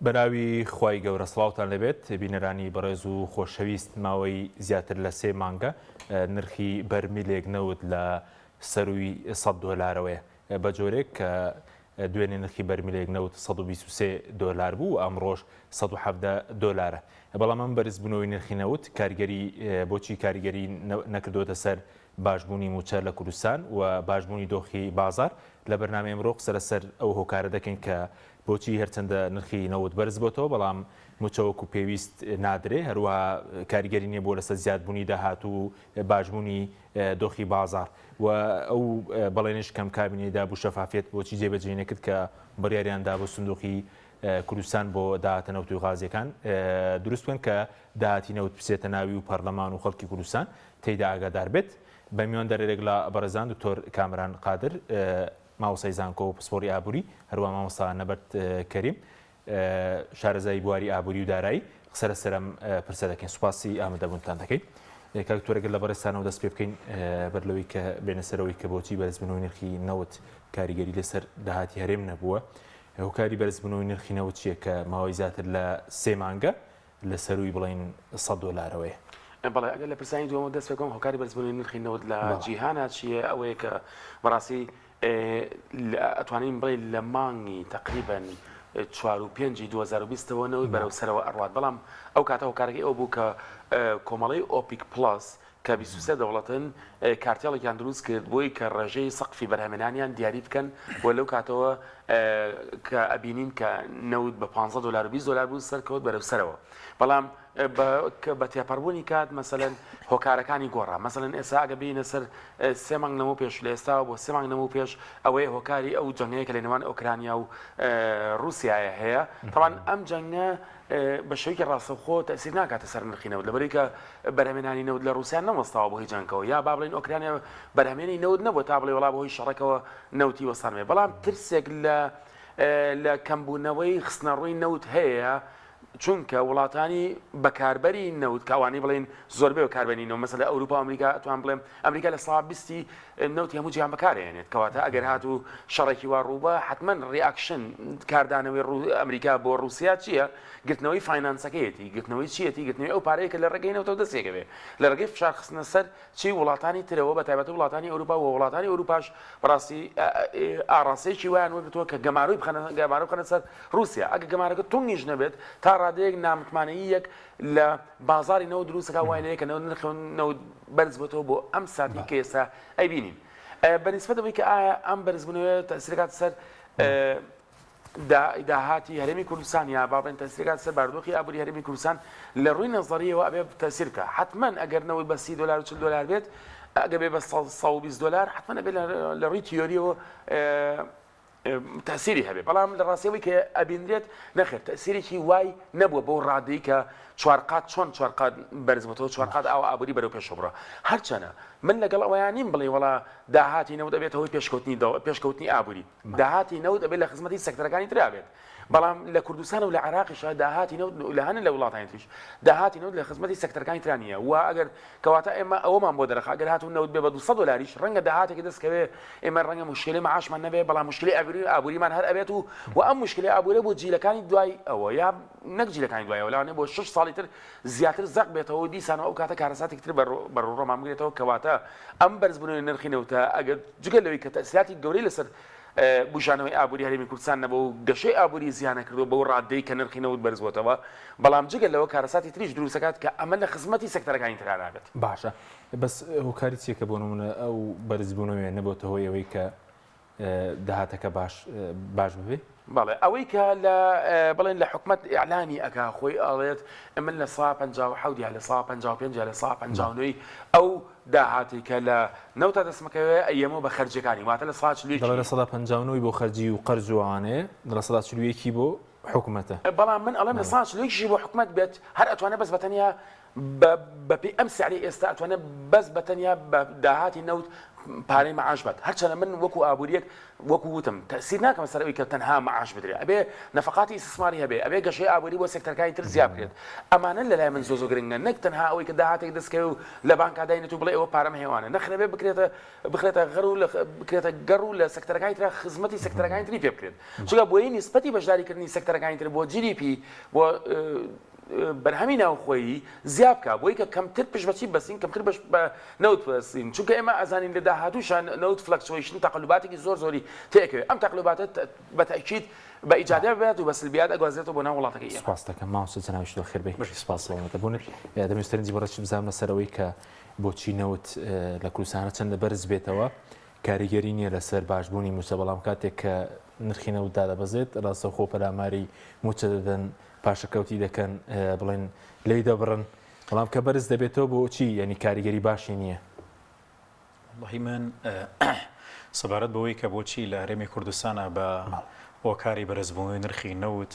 بەناوی خوای گەورە سڵاوتان لەبێت بینەرانی بەڕێز و خۆشەویست ماوەی زیاتر لە 3 مانگە نرخی بەرمیلێک نەوت لە سەروی $100 بە جۆرێک کە دوێنێ نرخی بەرمیلێک نەوت $123 بوو و ئەمڕۆژ $170. بەڵام ئەم بەرزبوونەوەی نرخی نەوت کارگەری بۆچی کاریگەری نەکردوتە سەر باشبوونی موچە لە کوردستان و باشبوونی دۆخی بازار لە بەرنامەی ئەمڕۆ قسە لەسەر ئەو هۆکارە دەکەین کە بۆچی هەرچەندە نرخی نەوت بەرز بۆتەوە بەڵام موچەوەکو پێویست نادرێ هەروەها کاریگەری نییە بۆ لەسەر زیادبوونی داهات و باشبوونی دۆخی بازار و ئەو بەڵێنش کەم کابینێدا بوو شەفافێت بۆچی جێبەجێ نەکرد کە بڕیاریاندا بۆ سندوقی کوردستان بۆ داهاتە نەوت و غازیەکان دروست بکەن کە داهاتی نەوت بچێتە ناوی و پەرلەمان و خەڵکی کوردستان تێیدا ئاگادار بێت. بە میوان دەرێک لە بەڕێزان دکتۆر کامران قادر ماوەسای زانکۆ و پسپۆری ئابووری هەروە مامۆستا نەبەرد کەریم شارەزای بواری ئابووری و دارایی قسە لەسەرم پرسە دەکەین. سوپاسی ئامادەبوونتان دەکەین. کاکتۆرەگەر لە بەڕێستانەوە دەست پێ بکەین بەر لەوەی کە بێنە سەرەوەی کە بۆچی بەرزبوونەوەی نرخی نەوت کاریگەری لەسەر داهاتی هەرێم نەبووە. هۆکاری بەرزبوونەوەی نرخی نەوت چییە کە ماوەی زیاتر لە 3 مانگە لە سەروی بڵین $100. بەڵێ ئەگەر لە پرسانی دووەمە دەست پێ بکەم هۆکاری بەرزبوونەوەی نرخی نەوت لە جیهانە چییە؟ ئەوەیە کە بەڕاستی ئەتوانین بڵێ لە مانگی تقریباً 4 و 5 2020ەوە نەوەی بەرەو سەرەوە ئەڕوات، بەڵام ئەو کاتە هۆکارەکەی ئەو بوو کە کۆمەڵەی ئۆپیک پڵاس کە 23 دەوڵەتن کارتێڵێکیان دروست کرد بۆی کە ڕێژەی سەقفی بەرهەمێنانیان دیاری بکەن و لەو کاتەوە کە ئەبینین کە نەوت بە $15 و $20 بوو سەرکەوت بەرەو سەرەوە، بەڵام بە تێپەڕبوونی کات مەسەلەن هۆکارەکانی گۆڕا مەسەلەن ئێستا ئەگە بینە سەر 3 مانگ نەمەوە پێش لە ئێستا بۆ 3 مانگ نەمەوە پێش ئەوەیە هۆکاری ئەو جەنگەیە کە لە نێوان ئۆکرانیا و رووسایە هەیە. طبعاً ئەم جەنگە بە شەویکی ڕاستەوخۆ تەسیر ناکاتە سەر نرخی نەوت لەبەرەوەی کە بەرهەمێنانی نەوت لە رووسیا نەوەستاوە بۆ هیچ جەنگەوە یا با بڵێن ئۆکرانیا بەرهەمێنی نەوت نەبووە تا بڵێ وەڵا بۆ هیچ شەڕێکەوە نەوتی وەستانمێ، بەڵام ترسێک لە کەمبوونەوەی خستنەڕووی نەوت هەیە چونکە وڵاتانی بەکاربەری نەوت کاوانی بڵێن زۆربەی بەکاربێنینەوە مەسەلە ئەوروپا و ئەمریکا توان بڵێم ئەمریکا لە ساڵ 20 نەوتی هەموو جیهان بەکارهێنێت کەواتە ئەگەر هاتوو شەڕێکی وا ڕووبە حتمما ڕیاکشن کاردانەوەی ئەمریکا بۆ رووسیا چییە؟ گرتنەوەی فاینانسەکەیەتی، گرتنەوەی چیەتی؟ گرتنەوەی ئەو پارەیە کە لە ڕێگەی نەوتەوە دەستێکە بێ لە ڕێگەی فشار خستنە سەر چی وڵاتانی ترەوە بە تایبەتی وڵاتانی ئەوروپا و وڵاتانی ئەوروپاش بەڕاستی ئاڕاستەیەکی وایان وەرگرتووە کە گەماروی بخەنە سەر رووسیا. ئەگە گەمارەکە تونگیش نەبێت تا ڕادەیەک نامتمانەیەک لە بازاری نەوت دروستەکە وایەیە کە نەوت بەرز بۆتەوە بۆ ئەم ساتی کە ئێستا ئەیبینین. بەنسبەت ئەوەی کە ئایا ئەم بەرزبوونەوەی تەسیرات سەر داهاتی هەرێمی کوردستان یا بابن تەسیرات سەر بارودۆخی ئابووری هەرێمی کوردستان لە ڕووی نەزەریەوە ئەبێ تەسیر بکە. حتمما ئەگەر نەوت بە $30 و $40 بێت ئەگە بێ بە $120 حتمما ئەبێ لە ڕووی تیۆریەوە تەسیری هەبێ، بەڵام لە ڕاستیەوەی کە ئەبینرێت نەخێر تەسیرێکی وای نەبووە بۆ ڕادەی کە 4 قات چۆن 4 قات بەرز بۆتەوە 4 قات ئاو ئابووری بەرەو پێشەوە بڕە. هەرچەنە من لەگەڵ ئەوەیان نیم بڵێ وڵا داهاتی نەوت ئەبێت هەوەی پێشکەوتنی ئابووری، داهاتی نەوت ئەبێت لە خزمەتی سەکتەرەکانی ترا بێت، بەڵام لە کوردستان و لە عێراقیش داهاتی نەوت لە هەنە لە وڵاتانی تریش داهاتی نەوت لە خزمەتی سەکتەرەکانی ترا نییە و ئەگەر کەواتە ئێمە ئەوەمان بۆ دەرەخا ئەگەر هاتوو نەوت بێ بە $200 ڕەنگە داهاتێکی دەستکەوێ ئێمە ڕەنگە مشکلی معاشمان نەبێ، بەڵام مشکلی ئابووریمان هەر ئەبێت و ئەم مشکلی ئابوورە بۆ جیلەکانی دوای ئەوە یا نەک جیلەکانی دوایەوە لەوانەیە بۆ 6 ساڵی تر زیاتر زەق بێتەوە دیسانەوە ئەو کاتە کارەساتێکی تر بەڕۆڕۆمان بگرێتەوە کەواتە ئەم بەرزبوونەوەی نرخی نەوتە ئەگەر جگەل لەوەی کە تەسیراتی گەورەی لەسەر بژانەوەی ئابووری هەرێمی کوردستان نەبوو و گەشەی ئابووری زیانە کردو بەو ڕادەی کە نرخی نەوت بەرز بۆتەوە، بەڵام جگەل لەوە کارەساتی تریش دروستەکات کە ئەمە لە خزمەتی سەکتەرەکانی تر نابێت. باشە بەس هۆکاری چیەکە بۆ نمونە ئەو بەرزبوونەوەی نەبووتە هۆی ئەوەی کە داهاتەکە باش ببێ؟ بەڵێ ئەوەی کە لە بڵێن لە حکومەت ئیعلانی ئەکا خۆی ئاڵێت من لە ساڵ 57 یا لە ساڵ 55 یا لە ساڵ 59 ئەو داهاتی کە لە نەوتە دەستمەکەوێ ئەیەمەوە بە خەرجەکانی واتە لە ساڵ 59 بۆ خەرجی و قەرز وانەیە لە ساڵ 40 بۆ حکومەتە، بەڵام من ئەڵێم لە ساڵ 40 بۆ حکومەت بێت هەر ئەتوانێت بەس بەتەنیا بەپی ئەم سعری ئێستا ئەتوانێت بەس بەتەنیا بە داهاتی نەوت پارەی مەعاش بات هەرچەنە من وەکو ئابوووریەک وەکو وتم تەسیر ناکەم سەرەوەی کە تەنها مەعاش بدرێت ئەبێ نەفقاتی ئیسtisماری هەبێ ئەبێ گەشەی ئابووری بۆ سێکتەرەکانی تر زیاد بکرێت ئەمانە لەلای من زۆ گرنگە نەک تەنها ئەوەی کە داهاتێک دەستکەوێ و لە بانکا داینێت و بڵێ ئەوە پارەم هێوانە نەخرەبێ بکرێتە گەڕ و لە سێکتەرەکانی تر خزمەتی سێکتەرەکانی تری پێ بکرێت چونکە بۆی نیسبەتی بەشداریکردنی سێکتەرەکانی تر بۆ GDP بۆ بەرهەمی ناوخۆیی زیاد بکە بۆی کە کەمتر پشبەچی بەسین کەمتر بە نەوت بەسین چونکە ئێمە ئەزانین لە داهاتووشان نەوت فلکچویشن تەقلوباتێکی زۆری تێکەوێت ئەم تەقلوباتە بەتەکید بە ئیجادە بێت و بە سلبیات ئەگوازێتەوە بۆ ناو وڵاتەکەی ئێمە. سپاس دەکەم ماوەسە جەنابی خێربەی سپاس دەبوونێت دەمویستێنجی بەڕێکی بزانە سەرەوەی کە بۆچی نەوت لە کوردستانە چەندە بەرز بێتەوە کاریگەری نییە لەسەر باشبوونی موچە بەڵام کاتێک کە نرخی نەوت دادەبەزێت ڕاستە خۆ پەلاماری موچە دەدەن پاشەکەوتی دەکەن بڵێن لی دەبڕن بەڵام کە بەرز دەبێتەوە بۆچی یعنی کاریگەری باشی نییە. وڵی من سەبارەت بەوەی کە بۆچی لە هەرێمی کوردستانە بە هۆکاری بەرزبوونی نرخی نەوت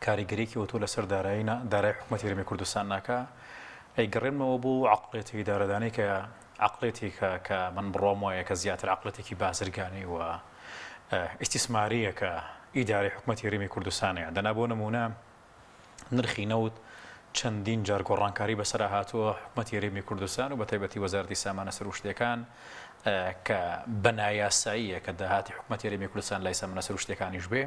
کاریگەریەکی وتۆ لەسەر دارای حکوومەتی هەرێمی کوردستان ناکە ئەیگەڕێنمەوە بۆ عەقڵێتی دارەدانەی کە عەقڵێتی کە من بڕۆم وایە کە زیاتر عەقڵێتێکی بازرگانی و ئیستیسماریە کە ئیدارەی حکوومەتی هەرێمی کوردستانەیە دەنا بۆ نمونە نرخی نەوت چەندین جار گۆڕانکاری بەسەر هاتووە حکوومەتی هەرێمی کوردستان و بە تایبەتی وەزارەتی سامانە سەرشتەکان کە بەنایاساییە کە داهاتی حکوومەتی هەرێمی کوردستان لای سامانە سەرشتەکانیش بێ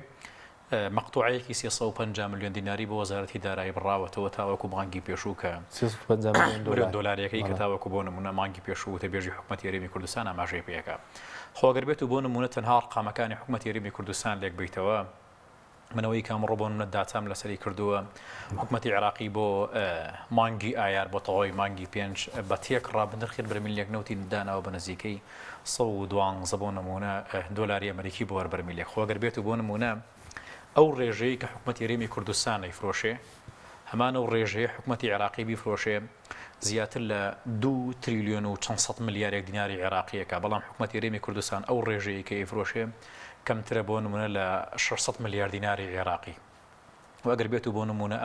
مەقطوعەیەکی 350 میلیۆن دیناری بۆ وەزارەتی دارایی بڕاوەتەوە تاوەکو مانگی پێشوو کە 350 میلیۆن دۆلارەکەی کە تاوەکو بۆ نمونە مانگی پێشوو تەبێژی حکوومەتی هەرێمی کوردستان ئاماژەی پێەکە خۆگەر بێت و بۆ نمونە تەنها ڕقامەکانی حکوومەتی هەرێمی کوردستان لێک بیتەوە منەوەی کامڕۆ بۆ منە داتام لەسەری کردووە حکوومەتی عێراقی بۆ مانگی ئایار بۆ تەواوی مانگی 5 بە تێک ڕابنرخێت برمیلێک نەوتی داناوە بە نزیکەی 112 بۆ نمونە دۆلاری ئەمریکی بۆ وەربەرمیلێک خۆگەر بێت و بۆ نمونە ئەو ڕێژەیە کە حکوومەتی هەرێمی کوردستان ئەیفرۆشێ هەمان ئەو ڕێژەیە حکوومەتی عێراقی بیفرۆشێ زیاتر لە 2 تریلیۆن و چەند سەد ملیارێک دیناری عێراقیەکە بەڵام حکوومەتی هەرێمی کوردستان ئەو ڕێژەیە کە ئەیفرۆشێ کەمترە بۆ نمونە لە 600 ملیار دیناری عێراقی وەگەر بێت و بۆ نمونە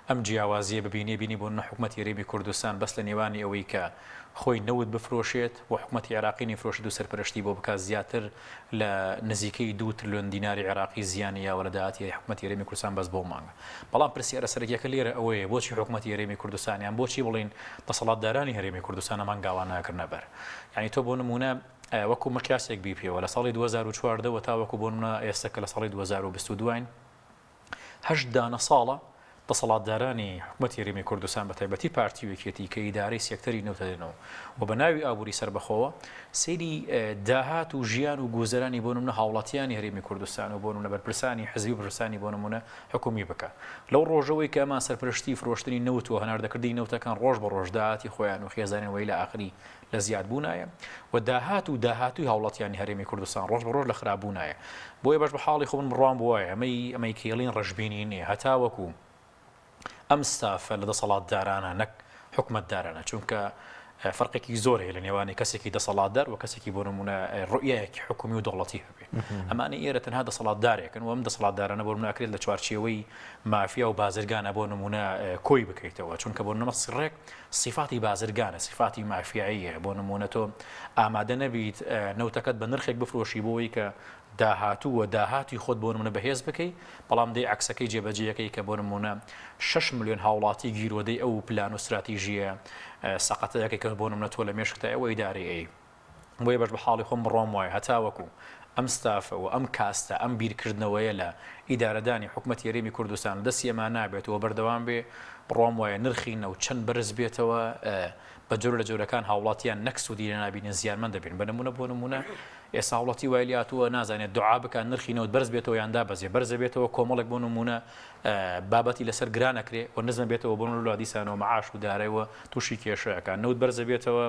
ئەم جیاوازیە ببینێ بینی بۆ حکوومەتی هەرێمی کوردستان بەس لە نێوانی ئەوەی کە خۆی نەوت بفرۆشێت و حکوومەتی عێراقی نیفرۆشت و سەرپەرشتی بۆ بکات زیاتر لە نزیکەی 2 تریلیۆن دیناری عێراقی زیانی یاوە لە داهاتی حکوومەتی هەرێمی کوردستان بەس بۆ مانگە بەڵام پرسیارە سەرەکیەکە لێرە ئەوەیە بۆچی حکوومەتی هەرێمی کوردستانیان بۆچی بڵین دەسەڵاتدارانی هەرێمی کوردستانە مانگاوان ناکردنە بەر یعنی تۆ بۆ نمونە وەکو مقیاسێک بیپێەوە لە ساڵی 2014 تاوەکو بۆ نمونە ئێستا کە لە ساڵی 2022 هەشت دانە ساڵە دەسەڵاتدارانی حکوومەتی هەرێمی کوردستان بە تایبەتی پارتیوێکێتی کە ئیدارەی سێکتەری نەوت دێنەوە و بە ناوی ئابووری سەربەخۆوە سەیری داهات و ژیان و گوزەرانی بۆ نمونە هاوڵاتیانی هەرێمی کوردستان و بۆ نمونە بەرپرسانی حزبی و بەرپرسانی بۆ نمونە حکومی بکە لەو ڕۆژەوەی کە ئەمان سەرپەرشتی فرۆشتنی نەوت و هەناردەکردی نەوتەکان ڕۆژ بە ڕۆژ داهاتی خۆیان و خێزانەوەی لە ئاخری لە زیادبوونایە و داهاتوی هاوڵاتیانی هەرێمی کوردستان ڕۆژ بە ڕۆژ لە خراپبوونایە بۆیە بەش بە حاڵی خۆ من بڕوان بووایە ئەمەی کێڵین ڕەشبینی نییە هەتا وەکو ئەم ستافە لە دەسەڵاتدارانە نەک حکوومەتدارانە چونکە فەرقێکی زۆر هەیە لە نێوانی کەسێکی دەسەڵاتدار و کەسێکی بۆ نمونە ڕوئیەکی حکومی و دەوڵەتی هەبێت ئەمانە ئێرە تەنها دەسەڵاتدارێکن و ئەم دەسەڵاتدارانە بۆ ناکرێت لە چوارچێوەی مافیا و بازرگانە بۆ نمونە کۆی بکەیتەوە چونکە بۆ نمە سڕێک صفاتی بازرگانە صفاتی مافیاییە بۆ نمونە تۆ ئامادە نەبیت نەوتەکەت بە نرخێک بفرۆشی بۆی کە داهاتی خۆت بۆ نمونە بەهێز بکەیت بەڵام دەی عکسەکەی جێبەجێەکەی کە بۆ نمونە 6 ملیۆن هاوڵاتی گیرۆدەی ئەو پلان و استراتیژیە سەقەتەکەی کە بۆ نمونە تۆ لە مێشکتە ئەوە ئیدارەیە بۆیە بەش بە حاڵی خۆم بڕۆم وایە هەتاوەکو ئەم ستافە و ئەم کاستە ئەم بیرکردنەوەیە لە ئیدارەدانی حکوومەتی هەرێمی کوردستان دەستی ئەمان نابێتەوە بەردەوام بێ بڕۆم وایە نرخی نەوت چەند بەرز بێتەوە بە جۆر لە جۆرەکان هاوڵاتیان نەکسودی لە نابینە زیانمەند دەبین بە نمونە بۆ نمونە ئێستا هاوڵاتی وایلیاتوە نازانێت دوعا بکەن نرخی نەوت بەرز بێتەوە یاندا بەزێ بەرزە بێتەوە کۆمەڵێک بۆ نمونە بابەتی لەسەر گرانەکرێ و نزمە بێتەوە بۆ نمونە دیسانەوە مەعاش و دارایەوە تووشی کێشەکە نەوت بەرزە بێتەوە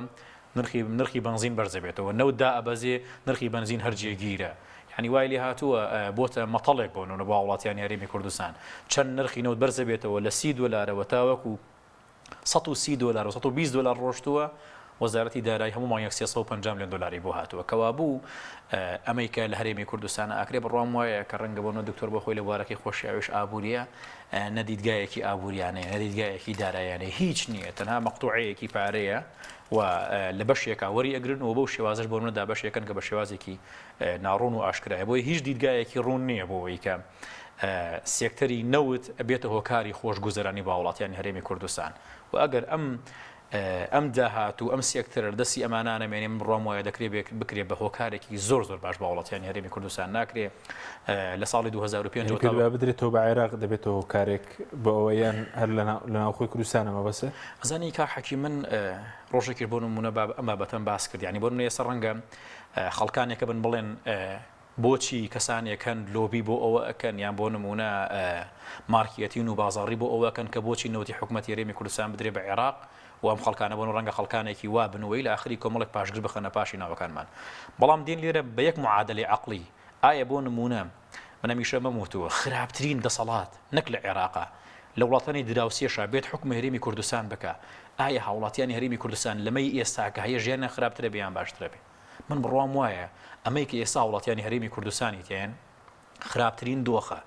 نرخی بنزین بەرزە بێتەوە نەوت دا ئەبەزێ نرخی بنزین هەرجێگیرە ینی وای لێ هاتووە بۆتە مەتەڵێک بۆ نمونە بۆ وڵاتیانی هەرێمی کوردستان چەند نرخی نەوت بەرزە بێتەوە لە 30 دلارەوە تاوەکو 130 دلار و 120 دلار ڕۆشتووە وەزارەتی دارایی هەمومان 350 میلیۆن دلاری بۆ هاتووە کەوا بوو ئەمریکا لە هەرێمی کوردستانە ئاکرێ بڕوام وایە کە ڕەنگە بۆنەوە دکتۆر بۆ خۆی لە بوارەکەی خۆشیاویش ئابوووریە نەدیدگایەکی ئابوووریانەیە نەدیدگایەکی دارایانەیە هیچ نییە تەنها مەقتوعەیەکی پارەیە و لە بەشێکا وەری ئەگرنەوە بەو شێوازش بۆ منەدا بەشێکن کە بە شێوازێکی ناڕۆن و ئاشکرایە بۆی هیچ دیدگایەکی ڕوون نییە بۆەوەی کە سێکتەری نەوت بێتە هۆکاری خۆشگوزەرانی باوڵاتیانی هەرێمی کوردستان و ئەگەر ئەم داهات و ئەم سێکتەر دەستی ئەمانانە مێنێ بڕۆم وایە دەکرێت بکرێت بە هۆکارێکی زۆر باش باوڵاتیانی هەرێمی کوردستان ناکرێت لە ساڵی 2005 بدرێتەوە بە عێراق دەبێتەوە هۆکارێک بە ئەوەیان هەر لە ناوخۆی کوردستانەمە بەسە ئەزانی کا حەکی من ڕۆژێکی بۆ نمونە ئەمە بەتەن باس کرد ینی بۆ نمونە ئێستا ڕەنگە خەڵکانێکە بن بڵێن بۆچی کەسانێک هەن لۆبی بۆ ئەوە ئەکەن یان بۆ نمونە مارکێتین و بازاڕی بۆ ئەوەکەن کە بۆچی نەوتی حکوومەتی هەرێمی کوردستان بدرێ بە عێراق و ئەم خەڵکانە بۆن ڕەنگە خەڵکانێکی وا بنەوەی لە ئاخری کۆمەڵێک پاشگر بخەنە پاشی ناوەکانمان بەڵام دین لێرە بە یەک معادلەی عەقلی ئایا بۆ نمونە من هەمیشە مەموتووە خراپترین دەسەڵات نەک لە عێراقا لە وڵاتانی دراوسێشە بێت حکومە هەرێمی کوردستان بکە ئایا هاوڵاتیانی هەرێمی کوردستان لەمەی ئێستا کە هەیە ژیانیان خراپترە بیان باشترە بێ من بڕوام وایە ئەمەی کە ئێستا وڵاتیانی هەرێمی کوردستانی تێن خراپترین دۆخە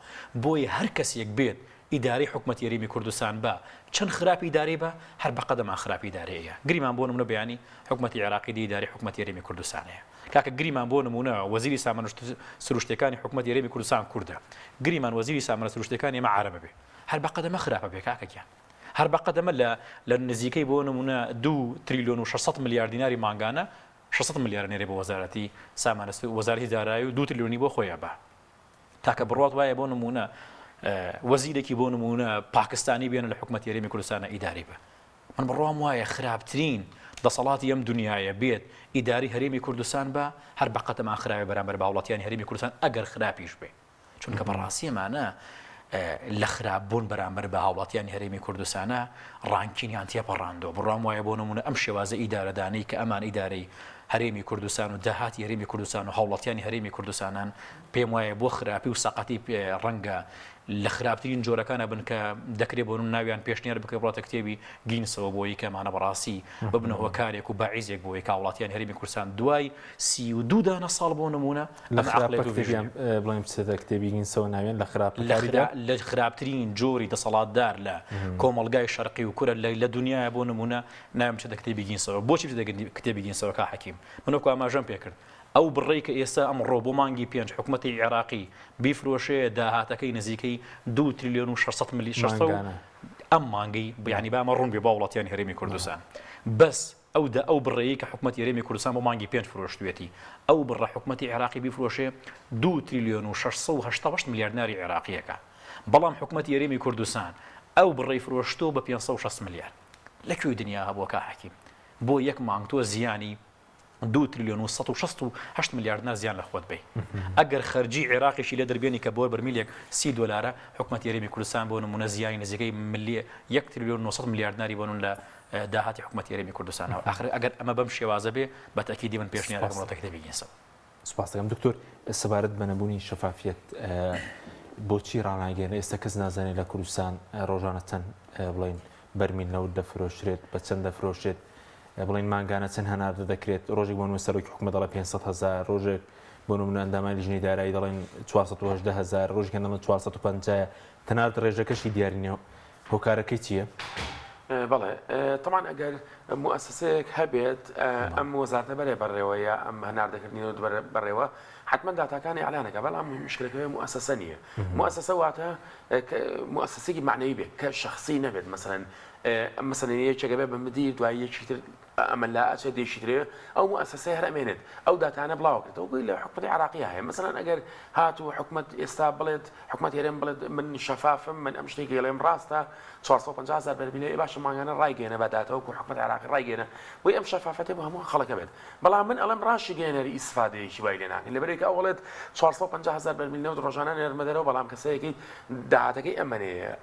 بۆیە هەر کەسێک بێت ئیداری حکومەتی هەرێمی کوردستان بە چەند خراپی ئیداری بە هەر بەقەدەمان خراپی ئیدارەیە گریمان بۆ نمونە بەیانی حکومەتی عێراقی دی ئیداری حکومەتی هەرێمی کوردستانەیە کاکە گریمان بۆ نمونە وەزیری سامانە سروشتەکانی حکومەتی هەرێمی کوردستان کوردە گریمان وەزیری سامانە سروشتەکانی ئێمە عەرەبە بێ هەر بەقەدەمە خراپە بێ کاکەگیان هەر بەقەدەمە لە نزیکەی بۆ نمونە 2 تریلیۆن و 600 میلیارد دیناری مانگانە 600 میلیارد نێرێ بۆ وەزارەتی سامانە وەزارەتی دارایی و 2 تریلیۆنی بۆ خۆیان بە تاکە بڕات وایە بۆ نمونە وەزیرێکی بۆ نمونە پاکستانی بێنە لە حکومەتی هەرێمی کوردستانە ئیداری بە من بڕوام وایە خراپترین دەسەڵاتی ئەم دنیاە بێت ئیداری هەرێمی کوردستان بە هەر بەقەتەمان خراپە بەرامبەر باوڵاتیانی هەرێمی کوردستان ئەگەر خراپیش بێ چونکە بەڕاستیەمانە لە خراپبوون بەرامبەر بە هاوڵاتیانی هەرێمی کوردستانە ڕانکینیان تێپەڕاندەوە بڕوام وایە بۆ نمونە ئەم شێوازە ئیدارەدانەی کە ئەمان ئیدارەی هەرێمی کوردستان و داهاتی هەرێمی کوردستان و هاوڵاتیانی هەرێمی کوردستانان پێم وایە بۆ خراپی و سەقەتی ڕەنگە لە خراپترین جۆرەکانە بن کە دەکرێت بۆ ناویان پێشنیار بکە بڵاتە کتێبی گینسەوە بۆی کەمانە بەڕاستی ببنە هۆکارێک و باعیزێک بۆی کە وڵاتیان هەرێمی کوردستان دوای 32 دانە ساڵ بۆ نمونە لە بڵێم کتێبی گینسەوە ناوێن لە خراپترین جۆری دەسەڵاتدار لە کۆمەڵگای شەرقی و کورە لە دنیاە بۆ نمونە ناوێم چێتە کتێبی گینسەوە بۆچی کتێبی گینسەوە کا حەکیم منۆکو ئاماژەم پێکرد ئەو بڕێی کە ئێستا ئەمڕۆ بۆ مانگی 5 حکومەتی عێراقی بیفرۆشەیە داهاتەکەی نزیکەی 2 تریلیۆن و 600 میلیۆن ئەم مانگی بیانی بامە ڕوون بێ با وڵاتیانی هەرێمی کوردستان بەس ئەو بڕێی کە حکومەتی هەرێمی کوردستان بۆ مانگی 5 فرۆشتوێتی ئەو بڕە حکومەتی عێراقی بیفرۆشێ 2 تریلیۆن و 688 میلیارد ناری عێراقیەکە بەڵام حکومەتی هەرێمی کوردستان ئەو بڕێی فرۆشتۆ بە 560 میلیارد لەکوێ دنیا هەبووە کا حەکیم بۆ یەک مانگ تۆ زیانی 2 تریلیۆن و 168 میلیارد زیان لە خۆت بێ ئەگەر خەرجی عێراقیشی لە دەربێنی کە بۆ بەرمیلێک 30 دلارە حکومەتی هەرێمی کوردستان بۆ نمونە زیانی نزیکەی 1 تریلیۆن 900 میلیارد ناری بۆن لە داهاتی حکومەتی هەرێمی کوردستانەوە ئاخر ئەگەر ئەمە بەم شێوازە بێ بە تەکیدی من پێشنیار دەکەم وڵاتە کتێبی گینسەوە سوپاس دەکەم دکتۆر سەبارەت بە نەبوونی شەفافیەت بۆچی ڕاناگەێنە ئێستا کەس نازانێت لە کوردستان ڕۆژانە چەند بڵین بەرمیل نەوت دەفرۆشرێت بە چەند دەفرۆشرێت بڵین مانگانە چەند هەناردە دەکرێت ڕۆژێک بۆ سەرۆکی حکومەت دەڵێ 500,000 ڕۆژێک بۆ نمونە ئەندامانی ژنی دارایی دەڵێن 418,000 ڕۆژێک دەڵێن 450 تەنانەت ڕێژەکەشی دیارینەوە هۆکارەکەی چییە؟ بەڵێ طبعا ئەگەر مؤسسەیەک هەبێت ئەم وەزارەتە بەرێ بەڕێوەیە ئەم هەناردەکردنەوە بەڕێوە حتما داتاکانی ئەعلانەکە بەڵام مشکلەکەی مؤسسە نییە مؤسسە واتە مؤسسەیەکی معنەوی بێت کە شخصی نەبێت مثلا یەکێکە بێ بە مدیر دوای یەکی تر ئەمە لا ئەچێت دێشیترێ ئەو مؤسسەی هەرەمێنێت ئەو داتانە بڵاوکرێتەوە گوی لە حکومەتی عێراقی هەیە مثلا ئەگەر هاتوو حکومەت ئێستا بڵێت حکومەت هێرێم بڵێت من شەفافم من ئەم شتێکی لێم ڕاستە 450,000 بەرمیلێ باشە ماگانە ڕایگەێنە بەداتەوە و حکومەت عێراقی ڕایگەێنە بۆی ئەم شەفافەتێ بۆ هەموو خەڵکە بێت بەڵام من ئەڵێم ڕاشی گەێنەری ئیسفادەیەکی وای لێ ناکەن لەبەرێک ئەوڵێت 450,000 بەرمیل نەوت ڕۆژانە نێرمەدەرەوە بەڵام کەسەیەکی داهاتەکەی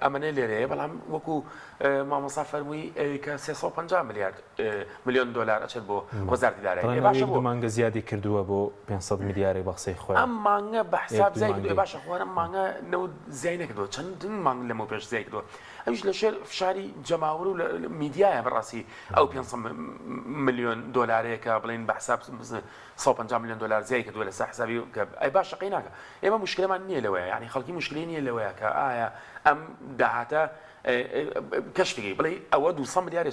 ئەمەنێ لێرەیە بەڵام وەکو مامۆستا فەرمووی کە 350 میلیۆن دلار ئەچێت بۆ وەزارەتی دارایی باشە بۆ مانگە زیادی کردووە بۆ 500 میلیارد بە قسەی خۆیان ئەم مانگە بە حساب زای کردووە باشە خوارم مانگە نەوت زیای نەکردووە چەندین مانگ لەمە پێش زای کردووە ئەوش لە فشاری جەماوەر و میدیایە بەڕاستی ئەو 500 ملیۆن دۆلارێکە بڵین بە حساب 150 میلیۆن دلار زیای کردووە لەسەر حسابی ئەی باش شەقی ناکە ئێمە مشکلەمان نییە لەوەیە یعنی خەڵکی مشکلی نییە لەوەیە کە ئایا ئەم داهاتە کەشفێکی بڵێ ئەوە 200 میلیارد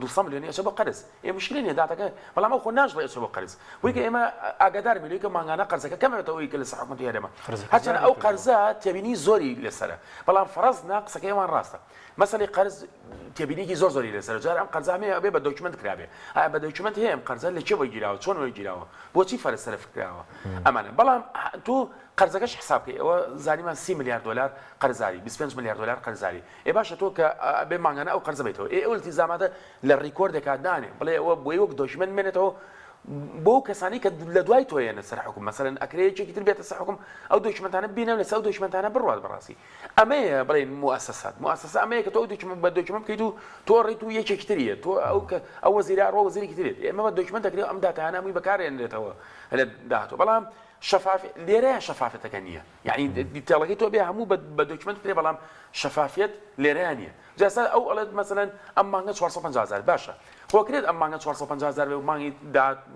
200 میلیۆنی ئەچە بۆ قەرز ئێ مشکلی نییە داتەکە بەڵام ئەو خۆ ناژڵێ ئەچە بۆ قەرز بۆیکە ئێمە ئاگادار بین کە ماگانە قەرزەکە کەمێتەوەی کە لە حکومەتی هەرێمە هەرچەندە ئەو قەرزە تێبینی زۆری لەسەرە بەڵام فەرەزنا قسەکەی ئەوان ڕاستە مەسەڵی قەرز تێبینێکی زۆری لەسەر جار ئەم قەرزامەیە ئەبێ بە دۆکیومنت کرابێ ئایا بە دۆکیومنت هەیە ئەم قەرزە لە چێ وەی گیراوە چۆن وەی گیراوە بۆچی فەرز سەرف کراوە ئەمانە بەڵام تۆ قەرزەکەش حسابکەی ئەوە زانیمان 30 میلیارد دلار قەرزاری 25 میلیارد دلار قەرزاری ئێ باشە تۆ کە بێ ماگانە ئەو قەرزە بێتەوە ئێ ئەو التیزاماتە لە ڕیکۆردێکا دانێ بڵێ ئەوە بۆی وەک دۆکیومنت بێنێتەوە بۆ کەسانی کە لە دوای تۆیەنە سەر حکوم مەسەرەن ئەکرێکی تر بێتە سەر حکوم ئەو دۆکیومنتانە بینەوە لەسەر ئەو دۆکیومنتانە بڕوات بەڕاستی ئەمەیە بڵێن موسسە ئەمەیە کە تۆ دۆکیومنت بە دۆکیومنت بکەیت و تۆ ڕێیت و یەکێکی تریە تۆ ئەو وەزیرە ڕۆ وەزیرێکی ترێت ئێمە بە دۆکیومنت دەکرێت ئەم داتانە هەمووی بەکارهێنرێتەوە لە داهاتوە بەڵام شفاف لێرەیە شفافەتەکە نییە یعنی دیتێڵەکەی تۆ بێ هەموو بە دۆکیومنت پێ بەڵام شفافیت لێرەیە نییە جاسا ئەو ئەڵێت مەسەلەن ئەم مانگە 450,000 باشە خۆکرێت ئەم مانگە 450,000 بێ و مانگی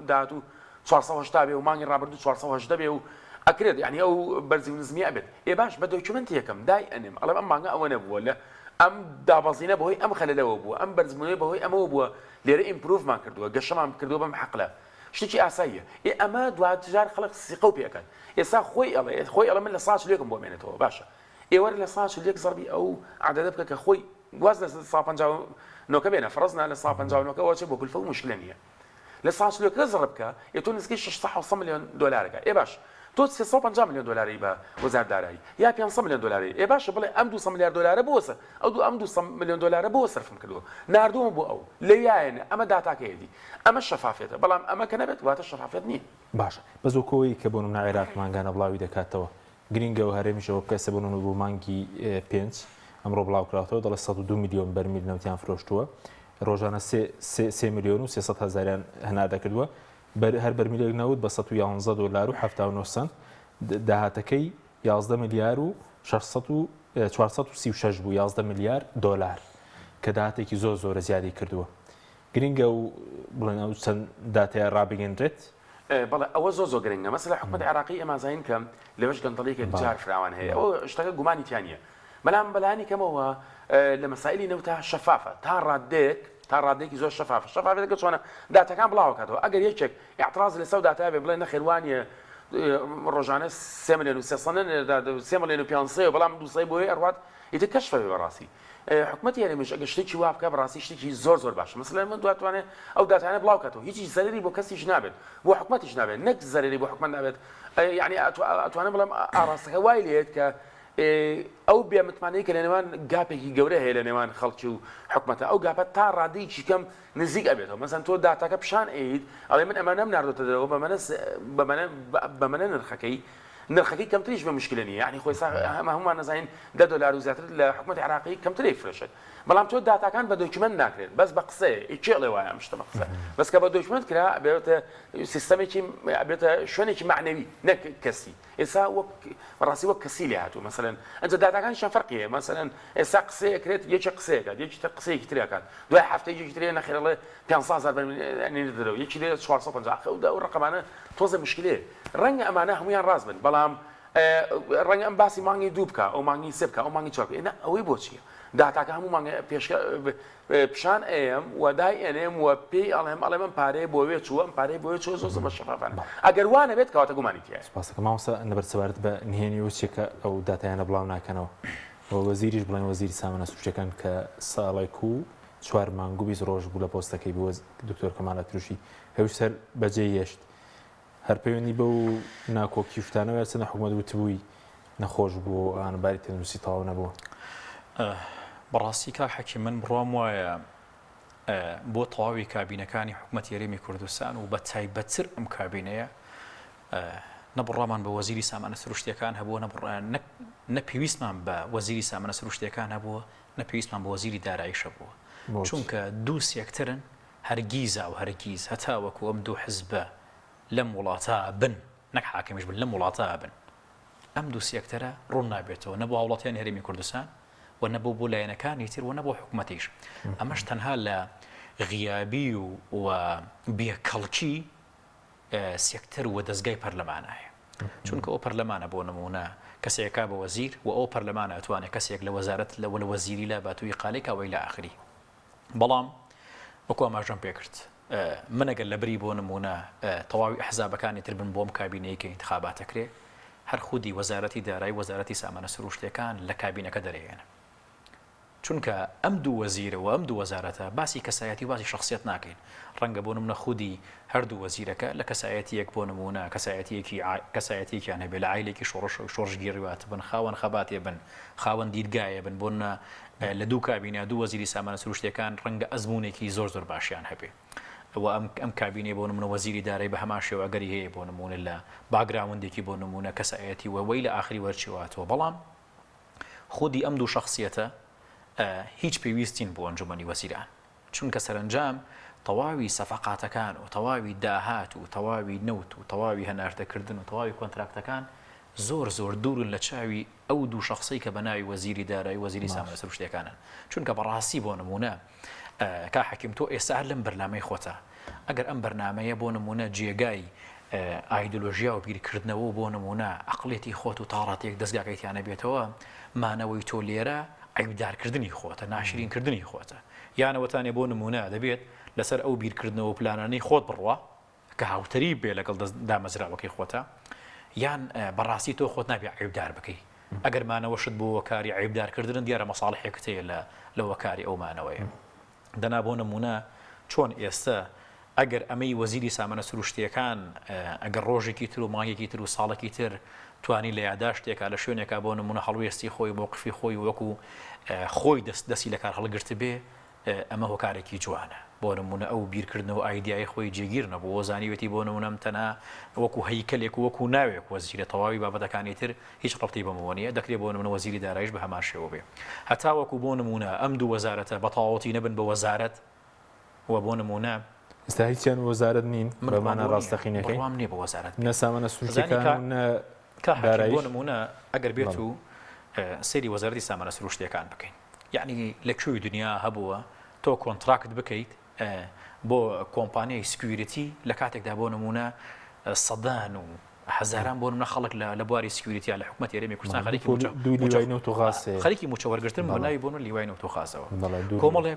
داهات و 480 بێ و مانگی ڕابردوو 480 بێ و ئەکرێت یعنی ئەو بەرزی و نزمی ئەبێت ئێ باش بە دۆکیومنت یەکەم دای ئەنێم ئەڵێ ئەم مانگە ئەوە نەبووە لە ئەم دابەزینە بەهۆی ئەم خەلەلەوە بووە ئەم بەرزبوونەوەی بەهۆی ئەمەوە بووە لێرە ئیمپروڤمان کردووە گەشەمان کردووە بەم حەقلە شتێکی ئاساییە ئەمە دواتجار خەڵک سیقە و پێەکەن ئێستا خۆی ئەڵێ من لە ساچ لێکم بۆ مێنێتەوە باشە ئێوە لە ساچ لێک زەربی ئەو عادەدە بکە کە خۆی گواز لە 159 بێنە فەرەزنا لە 159 وەچێ بۆ کولفە و مشکلە نییە لە ساچ لێکە زەڕ بکە تۆ نزیکەی 600 میلیۆن دلارەکە ئێ باش تۆ 350 میلیۆن دلاری بە وەزاردارایی یا 500 میلیۆن دلاری ئێ باشە بڵێ ئەم 200 میلیارد دلارە بۆسە ئەم 200 میلیۆن دلارە بۆ سەرفم کردووە ناردووم بۆ ئەو لەویایەنە ئەمە داتاکەیەدی ئەمە شەفافێتە بەڵام ئەمە کە نەبێت واتە شەفافێت نییە باشە بەزۆکەوەی کە بۆ نمونە عێراق ماگانە بڵاوی دەکاتەوە گرینگە و هەرێمیشەوە کەسە بوون بۆ مانگی 5 ئەمڕۆ بڵاوکراتەوە دەڵێ 102 میلیۆن بەرمیل نەوتیان فرۆشتووە ڕۆژانە 3 میلیۆن و 300 هەزاریان هەناردە کردووە هەر بەرمیلێک نەوت بە 111 دلار و 79 سنت داهاتەکەی 11 میلیار و 436 بوو 11 میلیار دلار کە داهاتێکی زۆرە زیادی کردووە گرینگە و بڵێن ئەو چەند داتەیە ڕابگەندرێت بەڵێ ئەوە زۆر گرنگە مەسەلا حکومەتی عێراقی ئێمازین کە لەوەش گەندەڵێکێک جار فراوان هەیە ئەوە شتەکە گومانی تیانە بەڵام بەلانی کەمەوە لە مەسائلی نەوتە شەفافە تا ڕادێکی زۆر شەفافەتەکە چۆنە داتەکان بڵاوکاتەوە ئەگەر یەکێک اعتراض لەسەر داتای بێ بڵێ نەخێوانیە ڕۆژانە 3 میلیۆن و 3 میلیۆن و 500 بەڵام دووسەی بۆی ئەڕوات ئیتر کەشفە بێ بەڕاستی حکومەتی هەرێمیش ئەگەر شتێکی وا بکە بەڕاستی شتێکی زۆر باشە مەسەلەن من دواتوانێت ئەو داتانە بڵاوکاتەوە هیچی زەرری بۆ کەسیش نابێت بۆ حکومەتیش نابێت نەک زەرری بۆ حکومەت نابێت یعنی ئەتوانم بڵێم ئاراستەکە وای لێت کە ئەو بێمتمانەی کە لە نێوان گاپێکی گەورە هەیە لە نێوان خەڵکی و حکومەتە ئەو گاپە تا ڕادەیەکی کەم نزیک ئەبێتەوە مەسەن تۆ داتاکە پیشان ئەیت ئەڵێ من ئەمە نەمناردۆتە دەرەوە بەمەنە نرخەکەی کەمتریش بە مشکلە نیە یعنی خۆی هەمومان نەزانین 10 دلار و زیاتر لە حکومەتی عێراقی کەمتری فرۆشێت بەڵام تۆ داتاکان بە دۆکیومنت ناکرێت بەس بە قسەیە چێڵێ وایە ئەم شتە بە قسە بەس کە بە دۆکیومنت کرا بێتە سیستەمێکی بێتە شوێنێکی معنەوی نەک کەسی ئێستا بەڕاستی وەک کەسی لێ هاتووە مەسەلەن ئەنجا داتاکانیشان فەرقیە مەسەلەن ئێستا قسەیەکرێت یەکێ قسەیەکات یەکی تر قسەیەکی ترەکات دوای هەفتەی یەکی ترێ نەخێرەڵێ 500,000 بەرمیل دەرەوە یەکی لێ 450 ئەو ڕقەمانە تۆزە مشکلەیە ڕەنگە ئەمانە هەمویان ڕاست بن بەڵام ڕەنگە ئەم باسی مانگی دوو بکە ئەو مانگی سێ بکە ئەو مانگی چوار بکە ئەوەی بۆچیە داتاکە هەموو مانگە پیشان ئەم و دای ئەنێم و پێی ئەڵێ من پارەیە بۆ وێ چووە ئەم پارەی بۆ چۆ زۆر بە شەفافانە ئەگەر وانە بێت کەواتە گومانی تایە سپاسەکە مامۆستا نەبەرسەبارەت بە نهێنی وچێکە ئەو داتایانە بڵاو ناکەنەوە وەزیریش بڵێن وەزیری سامانە سروشتەکان کە ساڵێک و 4 مانگ و 20 ڕۆژ بوو لە پۆستەکەی بۆ دکتۆر کەمال ئەتروشی هەوش سەر بەجێ هێشت هەر پەیوەندی بە و ناکۆکیفتانەوە چەندە حکومەت وتبووی نەخۆش بوو ئانباری تەندروستی تەواو نەبووە بەڕاستی کا حەکی من بڕوام وایە بۆ تەواوی کابینەکانی حکومەتی هەرێمی کوردستان و بە تایبەتتر ئەم کابینەیە نەبڕامان بە وەزیری سامانە سروشتیەکان هەبووە نەپێویستمان بە وەزیری سامانە سروشتیەکان هەبووە نەپێویستمان بە وەزیری داراییشە بووە چونکە دوو سێکترن هەرگیزا و هەرگیز هەتا وەکو ئەم دوو حزبە لەم وڵاتە بن نەک حاکمیش بن لەم وڵاتە بن ئەم دوو سێکتەرە ڕوون نابێتەوە نەبوو هاوڵاتیان هەرێمی کوردستان و نەبوو بۆ لایەنەکانی تر و نەبوو حکوومەتیش ئەمەش تەنها لە غیابی و بێکەڵکی سێکتەر و دەستگای پەرلەمانایە چونکە ئەو پەرلەمانە بۆ نمونە کەسێکا بە وەزیر و ئەو پەرلەمانە ئەتوانێت کەسێک لە وەزارەت لە وەزیری لا باتووی قالێکەوەی لە ئاخری بەڵام وەکو ئاماژەم پێکرد من ئەگەر لە بری بۆ نمونە تەواوی ئەحزابەکانی تر بن بۆم کابینەیەکە انتخاباتەکرێ هەر خودی وەزارەتی دارایی وەزارەتی سامانە سروشتیەکان لە کابینەکە دەرێنە چونکە ئەم دوو وەزیرەوە ئەم دوو وەزارەتە باسی کەسایەتی و باسی شخصیت ناکەین ڕەنگە بۆ نمونە خودی هەردوو وەزیرەکە لە کەسایەتیەک بۆ نمونە کەسایەتیەکیان هەبێ لە عایلێکی شۆڕژگیریوات بن خاوەن خەباتێ بن خاوەن دیدگایە بن بۆ لە دوو کابینە دوو وەزیری سامانە سروشتیەکان ڕەنگە ئەزمونێکی زۆر باشیان هەبێ و ئەم کابینێ بۆ نمونە وەزیری دارایی بە هەمان شێوەگەری هەیە بۆ نمونە لە باگراوندێکی بۆ نمونە کەسایەتی وەی لە ئاخری وەرچیواتەوە بەڵام خودی ئەم دوو شخصیەتە هیچ پێویستین بۆ ئەنجومەنی وەزیران چونکە سەرنجام تەواوی سەفەقاتەکان و تەواوی داهات و تەواوی نەوت و تەواوی هەناردەکردن و تەواوی کۆنتراکتەکان زۆر دوورن لە چاوی ئەو دوو شخصی کە بە ناوی وەزیری دارایی وەزیری سامانە سروشتیەکانن چونکە بەڕاستی بۆ نمونە کا حەکیم تۆ ئێستا هەر لەم بەرنامەی خۆتە ئەگەر ئەم بەرنامەیە بۆ نمونە جێگای ئایدۆلۆژیا و بیرکردنەوە بۆ نمونە عەقڵێتی خۆت و تاڕاتێک دەستگاکەیتیانە بێتەوە مانەوەی تۆ لێرە عیبدارکردنی خۆتە ناشرینکردنی خۆتە یانەوەتانێ بۆ نمونە دەبێت لەسەر ئەو بیرکردنەوە پلانانەی خۆت بڕوا کە هاوتەری بێ لەگەڵ دامەزراوەکەی خۆتە یان بەڕاستی تۆ خۆت نابێ عیبدار بکەی ئەگەر مانەوەشت بۆ وەکاری عیبدارکردن دیارە مەساڵحێکت هەیە لە وەکاری ئەو مانەوەیە دەنا بۆ نمونە چۆن ئێستا ئەگەر ئەمەی وەزیری سامانە سروشتیەکان ئەگەر ڕۆژێکی تر و مانگێکی تر و ساڵێکی تر توانی لە یاداشتێکا لە شوێنێکا بۆ نمونە هەڵوێستی خۆی موقفی خۆی وەکو خۆی دەستی لە کار هەڵگرت بێ ئەمە هۆکارێکی جوانە بۆ نمونە ئەو بیرکردنەوە ئایدیای خۆی جێگیر نەبوو وەزانیوێتی بۆ نمونەم تەنها وەکو هەیکەلێک وەکو ناوێک وەزیرە تەواوی بابەتەکانی تر هیچ ڕەبتی بەمەوە نیە دەکرێت بۆ نمونە وەزیری داراییش بە هەمان شێوە بێ هەتا وەکو بۆ نمونە ئەم دوو وەزارەتە بەتەواوەتی نەبن بە وەزارەت و بۆ نمونە ئێستا هیچیان وەزارەت نین بەمانە ڕاستەقینەکەی بەڵام نییە بە وەزارەت نە سامانە سروشتیەکان بۆ نمونە ئەگەر بێت و سەیری وەزارەتی سامانە سروشتیەکان بکەین یعنی لە کوێی دنیا هەبووە تۆ کۆنتراکت بکەیت بۆ کۆمپانیای سکیوریتی لە کاتێکدا بۆ نمونە سەدان و هەزاران بۆ نمونە خەڵک لە بواری سکیوریتیا لە حکوومەتی هەرێمی کوردستان خەریکی موچەوەرگرتن بۆ ناوی بۆن لیوای نەوتۆخازەوە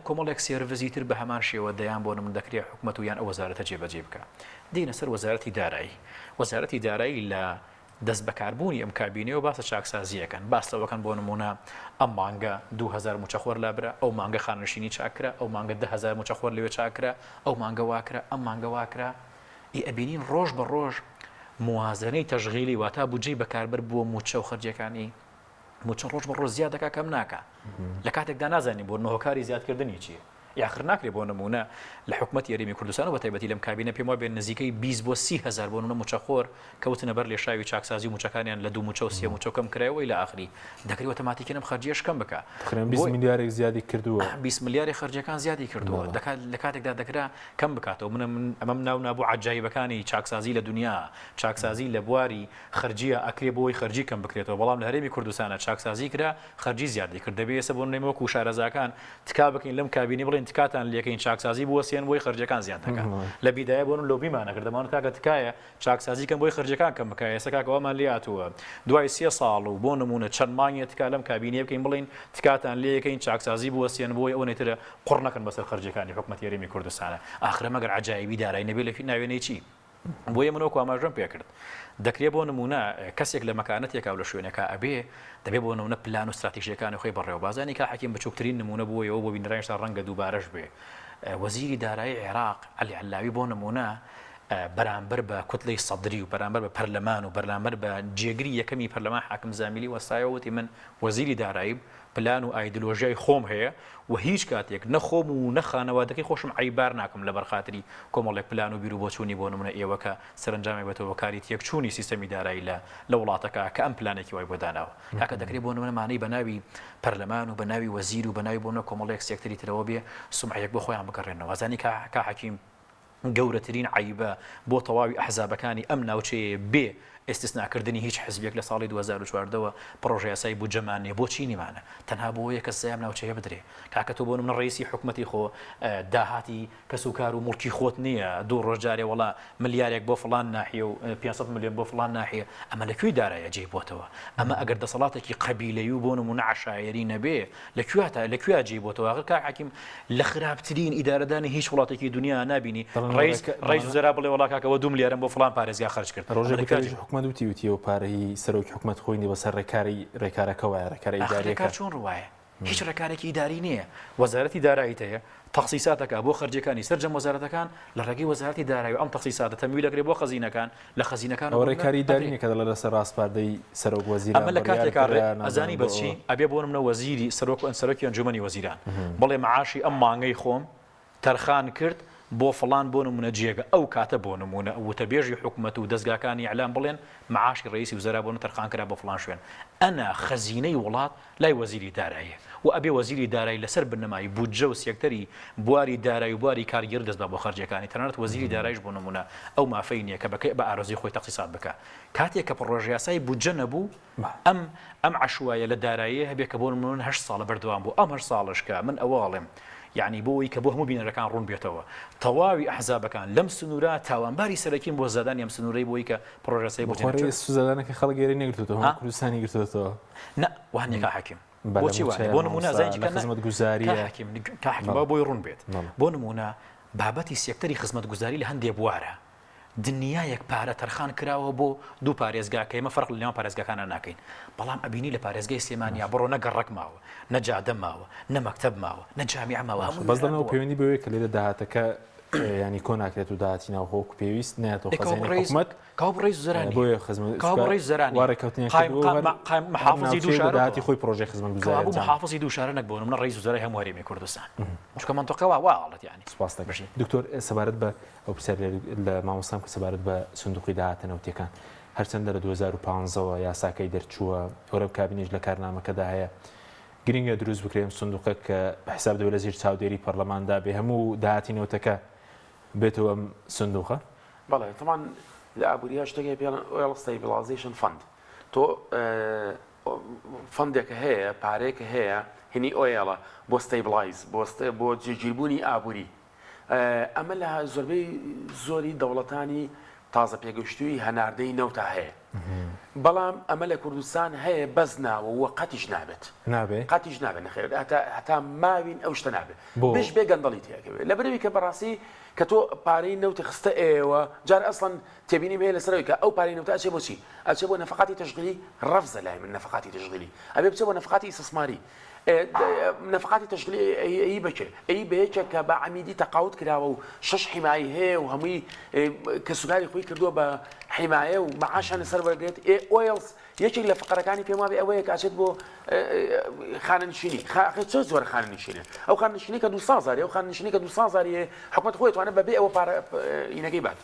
کۆمەڵێک سێرڤزی تر بە هەمان شێوە دەیان بۆ نمونە دەکرێت حکوومەت و یان ئەو وەزارەتە جێبەجێ بکە دێنە سەر وەزارەتی دارایی لە دەست بەکاربوونی ئەم کابینەوە باسە چاکسازیەکەن باسەوەکەن بۆ نمونە ئەم مانگە 2000 موچەخۆر لابرا ئەو مانگە خانشینی چاکرا ئەو مانگە 10000 موچەخۆر لەوێ چاکرا ئەو مانگە واکرا ئەم مانگە واکرا ئەبینین ڕۆژ بە ڕۆژ موازنەی تەشغیلی واتە بودجەی بەکاربەر بووە موچە و خەرجیەکانی موچە ڕۆژ بە ڕۆژ زیاد دەکا کەم ناکە لە کاتێکدا نازانین بۆ هۆکاری زیادکردنی چییە یاخر ناکرێ بۆ نمونە لە حکوومەتی هەرێمی کوردستان و بەتایبەتی لەم کابینە پێم وایە نزیکەی 20 بۆ 30000 بۆ نمونە موچەخۆر کەوتنە بەر لێشاوی چاکسازی موچەکانیان لە 2 موچە و 3 موچە کەم کرایەوەی لە ئاخری دەکرێت ئۆتۆماتیکەن ئەم خەرجیەش کەم بکە 20 میلیارێک زیادی کردووە 20 میلیاری خەرجیەکان زیادی کردووە لە کاتێکدا دەکرا کەم بکاتەوە من ئەمەم نابوو عجایبەکانی چاکسازی لە دنیا چاکسازی لە بواری خەرجیە ئەکرێ بۆی خەرجی کەم بکرێتەوە بەڵام لە هەرێمی کوردستانە چاکسازی کرا خەرجی زیادی کرد دەبێت ئێستا بۆ نێمەوەکو شارەزاکان تکا بکەین لەم کابینی بڵێن تکاتان لێکەین چاکسازی بۆ سێن بۆی خەرجەکان زیاد دەکات لە بیدایە بۆن لۆبیمانە کردەمان کاکە تکایە چاکسازی کەم بۆی خەرجەکان کەم بکە ئێستا کاکەوەمان لێهاتووە دوای 3 ساڵ و بۆ نمونە چەند مانگێک تکا لەم کابینێ بکەین بڵین تکاتان لێیەکەین چاکسازی بۆ سێن بۆی ئەو نێترە قڕ نەکەن بەسەر خەرجەکانی حکوومەتی هەرێمی کوردستانە ئاخرە مەگەر عجایبی دارایی نەبێت لە ناوێنەی چی بۆیە منەوەکو ئاماژەم پێکرد دەکرێت بۆ نمونە کەسێک لە مەکانەتێکا و لە شوێنەکە ئەبێ دەبێت بۆ نمونە پلان و استراتیژیەکانی خۆی بەڕێوەبازانی کا حەکیم بچووکترین نمونە بووەوە بۆ بینرایشتا ڕەنگە دووبارەش بێ وەزیری دارایی عێراق عەلی عەلاوی بۆ نمونە بەرامبەر بە کوتلەی سەدری و بەرامبەر بە پەرلەمان و بەرامبەر بە جێگری یەکەمی پەرلەمان حاکم زامیلی وەستایەوەتی من وەزیری دارایی پلان و ئایدۆلۆژیای خۆم هەیە و هیچ کاتێک نەخۆم و نەخانەوادەکەی خۆشم عیبار ناکەم لە بەرخاتری کۆمەڵێک پلان و بیر و بۆچوونی بۆ نمونە ئێوەکە سەرنجامی بێتەوە کاری تێکچوونی سیستەمی دارایی لە وڵاتەکە کە ئەم پلانێکی وای بۆ داناوە کاکە دەکرێت بۆ نمونە مانەی بە ناوی پەرلەمان و بە ناوی وەزیر و بە ناوی بۆ کۆمەڵێک سێکتەری ترەوە بێ سومعەیەک بۆ خۆیان بگەڕێنەوە زانی کا حەکیم گەورەترین عیبە بۆ تەواوی ئەحزابەکانی ئەم ناوچەیە بێ ئێستسناکردنی هیچ حزبێک لە ساڵی 2014ەوە پرۆژه یاسایی بودجەمان نیە بۆ چی نیمانە تەنها بۆ یەکە سەیام ناوچەیە بدرێ کاکە تۆ بۆ من ڕئیسی حکومەتی خۆ داهاتی کەسوکار و مڵکی خۆت نییە دوو ڕۆژجارێ وڵا ملیارێک بۆ فڵان ناحیە و 500 میلیۆن بۆ فڵان ناحیە ئەمە لەکوێی دارایە جێ بۆتەوە ئەمە ئەگەر دەسەڵاتێکی قەبیلەیی و بۆ نمونە عشایری نەبێ لەکوێ جێ بۆتەوە ئەگەر کاک حەکیم لە خراپترین ئیدارەدانی هیچ وڵاتێکی دنیا نبینی ڕئیس وزرا بڵێ وڵا کاکەوە 2 ملیارم بۆ فڵان پارێزگا خەرج کرد ڕۆژێک حکومەت وتیوە پارەی سەرۆکی حکومەت خۆی بەسەر ڕێکارەکەوە ڕێکارە ئیداریەکە چۆن ڕواایە هیچ ڕێکارێکی ئیداری نییە وەزارەتی دارایی هەیە تەخسیساتەکە بۆ خەرجەکانی سەرجەم وەزارەتەکان لە ڕێگەی وەزارەتی دارایی و ئەم تەخسیساتە تەمویل دەکرێت بۆ خەزینەکان لە خەزینەکان ئەو ڕێکاری ئیداری کە لە لەسەر ڕاستپاردەی سەرۆک وەزیر ئەمە لە کاتێکا ئەزانی بەچی ئەبێ بۆ منە وەزیری سەرۆکی ئەنجومەنی وەزیران بڵێ معاشی ئەم مانگەی خۆم تەرخان کرد بۆ فڵان بۆ نمونە جێگە ئەو کاتە بۆ نمونە وتەبێژی حکوومەت و دەستگاکانی ئەعلام بڵێن معاشی ڕئیسی وزرا بۆ تەرخان کرا بۆ فڵان شوێن ئەنا خەزینەی وڵات لای وەزیری داراییە و ئەبێ وەزیری دارایی لەسەر بنەمای بودجە و سێکتەری بواری دارایی و بواری کارگر دەست بە بۆ خەرجەکانی تەنانەت وەزیری داراییش بۆ نمونە ئەو مافەی نییە کە بە ئارۆزی خۆی تەخسیسات بکە کاتێک کە پڕۆژه یاسایی بودجە نەبوو ئەم عشوایە لە داراییە هەبێ کە بۆ نمونە 8 ساڵە بەردەوام بوو ئەم 8 ساڵش کە من ئەوەڵێم یعنی بۆی کە بۆ هەموو بینەرەکان ڕوون بێتەوە تەواوی ئەحزابەکان لەم سنوورە تاوانباری سەرەکیم بۆ زادانی ئەم سنوورەی بۆی کە پڕۆژەسەی بۆ سوزادانەکە خەڵک گەری نەگرتووە کوردستانی گرتووەتەوە نە وانێکا حەکیم بۆچی وانە بۆ نمونە زانجی کە خزمەت گوزاریە حەکیم بۆی ڕوون بێت بۆ نمونە بابەتی سێکتەری خزمەت گوزاری لە هەندێک بوارە دنیایەک پارە تەرخان کراوە بۆ دوو پارێزگا کە ئێمە فەرق لە نێوان پارێزگاکانە ناکەین بەڵام ئەبینی لە پارێزگای سلێمانیا بڕۆ نە گەڕەک ماوە نە جادە ماوە نە مەکتەب ماوە نە جامیع ماوە بەس دەمەوە پەیوەندی بەوەیە کە لێرە داهاتەکە ینی کۆ ناکرێت و داهاتی ناوخۆ پێویست نایەتەوە خەزینەی حکومەت کاو ڕێز زەرانی بۆیە خزمەت ڕێز زەرانی محافظی دوو شارە داهاتی خۆی پرۆژەی خزمەت گوزاری محافظی دوو شارە نەک بۆ منە ڕێز وزەرای هەموو هەرێمی کوردستان چونکە منتەقەوە واڵەت یعنی سپاس دەکەم دکتۆر سەبارەت بە ئەو پرسیار لە مامۆستام کە سەبارەت بە سندوقی داهاتنەوتیەکان هەرچەندە لە 2015ەوە یاساکەی دەرچووە ئەوە کابینیش لە کارنامەکەدا هەیە گرنگە دروست بکرێن سندوقە کە بەحساب دەوێت لە زیر چاودێری پەرلەماندا بێ هەموو داهاتینەوتەکە بێتەوە ئەم سندوقە بەڵێ طبعا لە ئابووریا شتێکی پێڵ ئۆیل ستیبلایزیشن فند تۆ فندێکە هەیە پارێکە هەیە هینی ئۆیڵە بۆ ستیبلایز بۆ جێگیربوونی ئابووری ئەمە لە زۆری دەوڵەتانی تازە پێگەشتووی هەناردەی نەوتا هەیە بەڵام ئەمە لە کوردستان هەیە بەس ناوە وە قەتیش نابێت قەتیش نابێت نەخێر هەتا ماوین ئەو شتە نابێت بش بێ گەندەڵی تیاکەوێت لە بەرەوەی کە بەڕاستی کە تۆ پارەی نەوتی خستە ئێوە جار ئەسڵەن تێبینی هەیە لەسەرەوەی کە ئەو پارەی نەوتە ئەچێ بۆ چی ئەچێ بۆ نەفەقاتی تەشغیلی ڕەفزە لای من نەفەقاتی تەشغیلی ئەبێ بچێ بۆ نەفەقاتی ئیستثماری نەفەقاتی تەشغیلی ئەی بکێ ئەی بەیەکێ کە بە عەمیدی تەقاوت کراوە و 6 حیمایی هەیە و هەمووی کەسوکاری خۆی کردووە بە حیمایە و مەعاشان لەسەر وەرگێت ئۆیلز یەکێک لە فقرەکانی پێم وابێ ئەوەیە کە ئاچێت بۆ خانەنشینی چۆن زۆر خانەنشینە ئەو خانەنشینی کە 200,000 ئەو خانەنشینی کە 200,000 حکومەت خۆی توانێت بەبێ ئەوە پارە ئینەکەی بات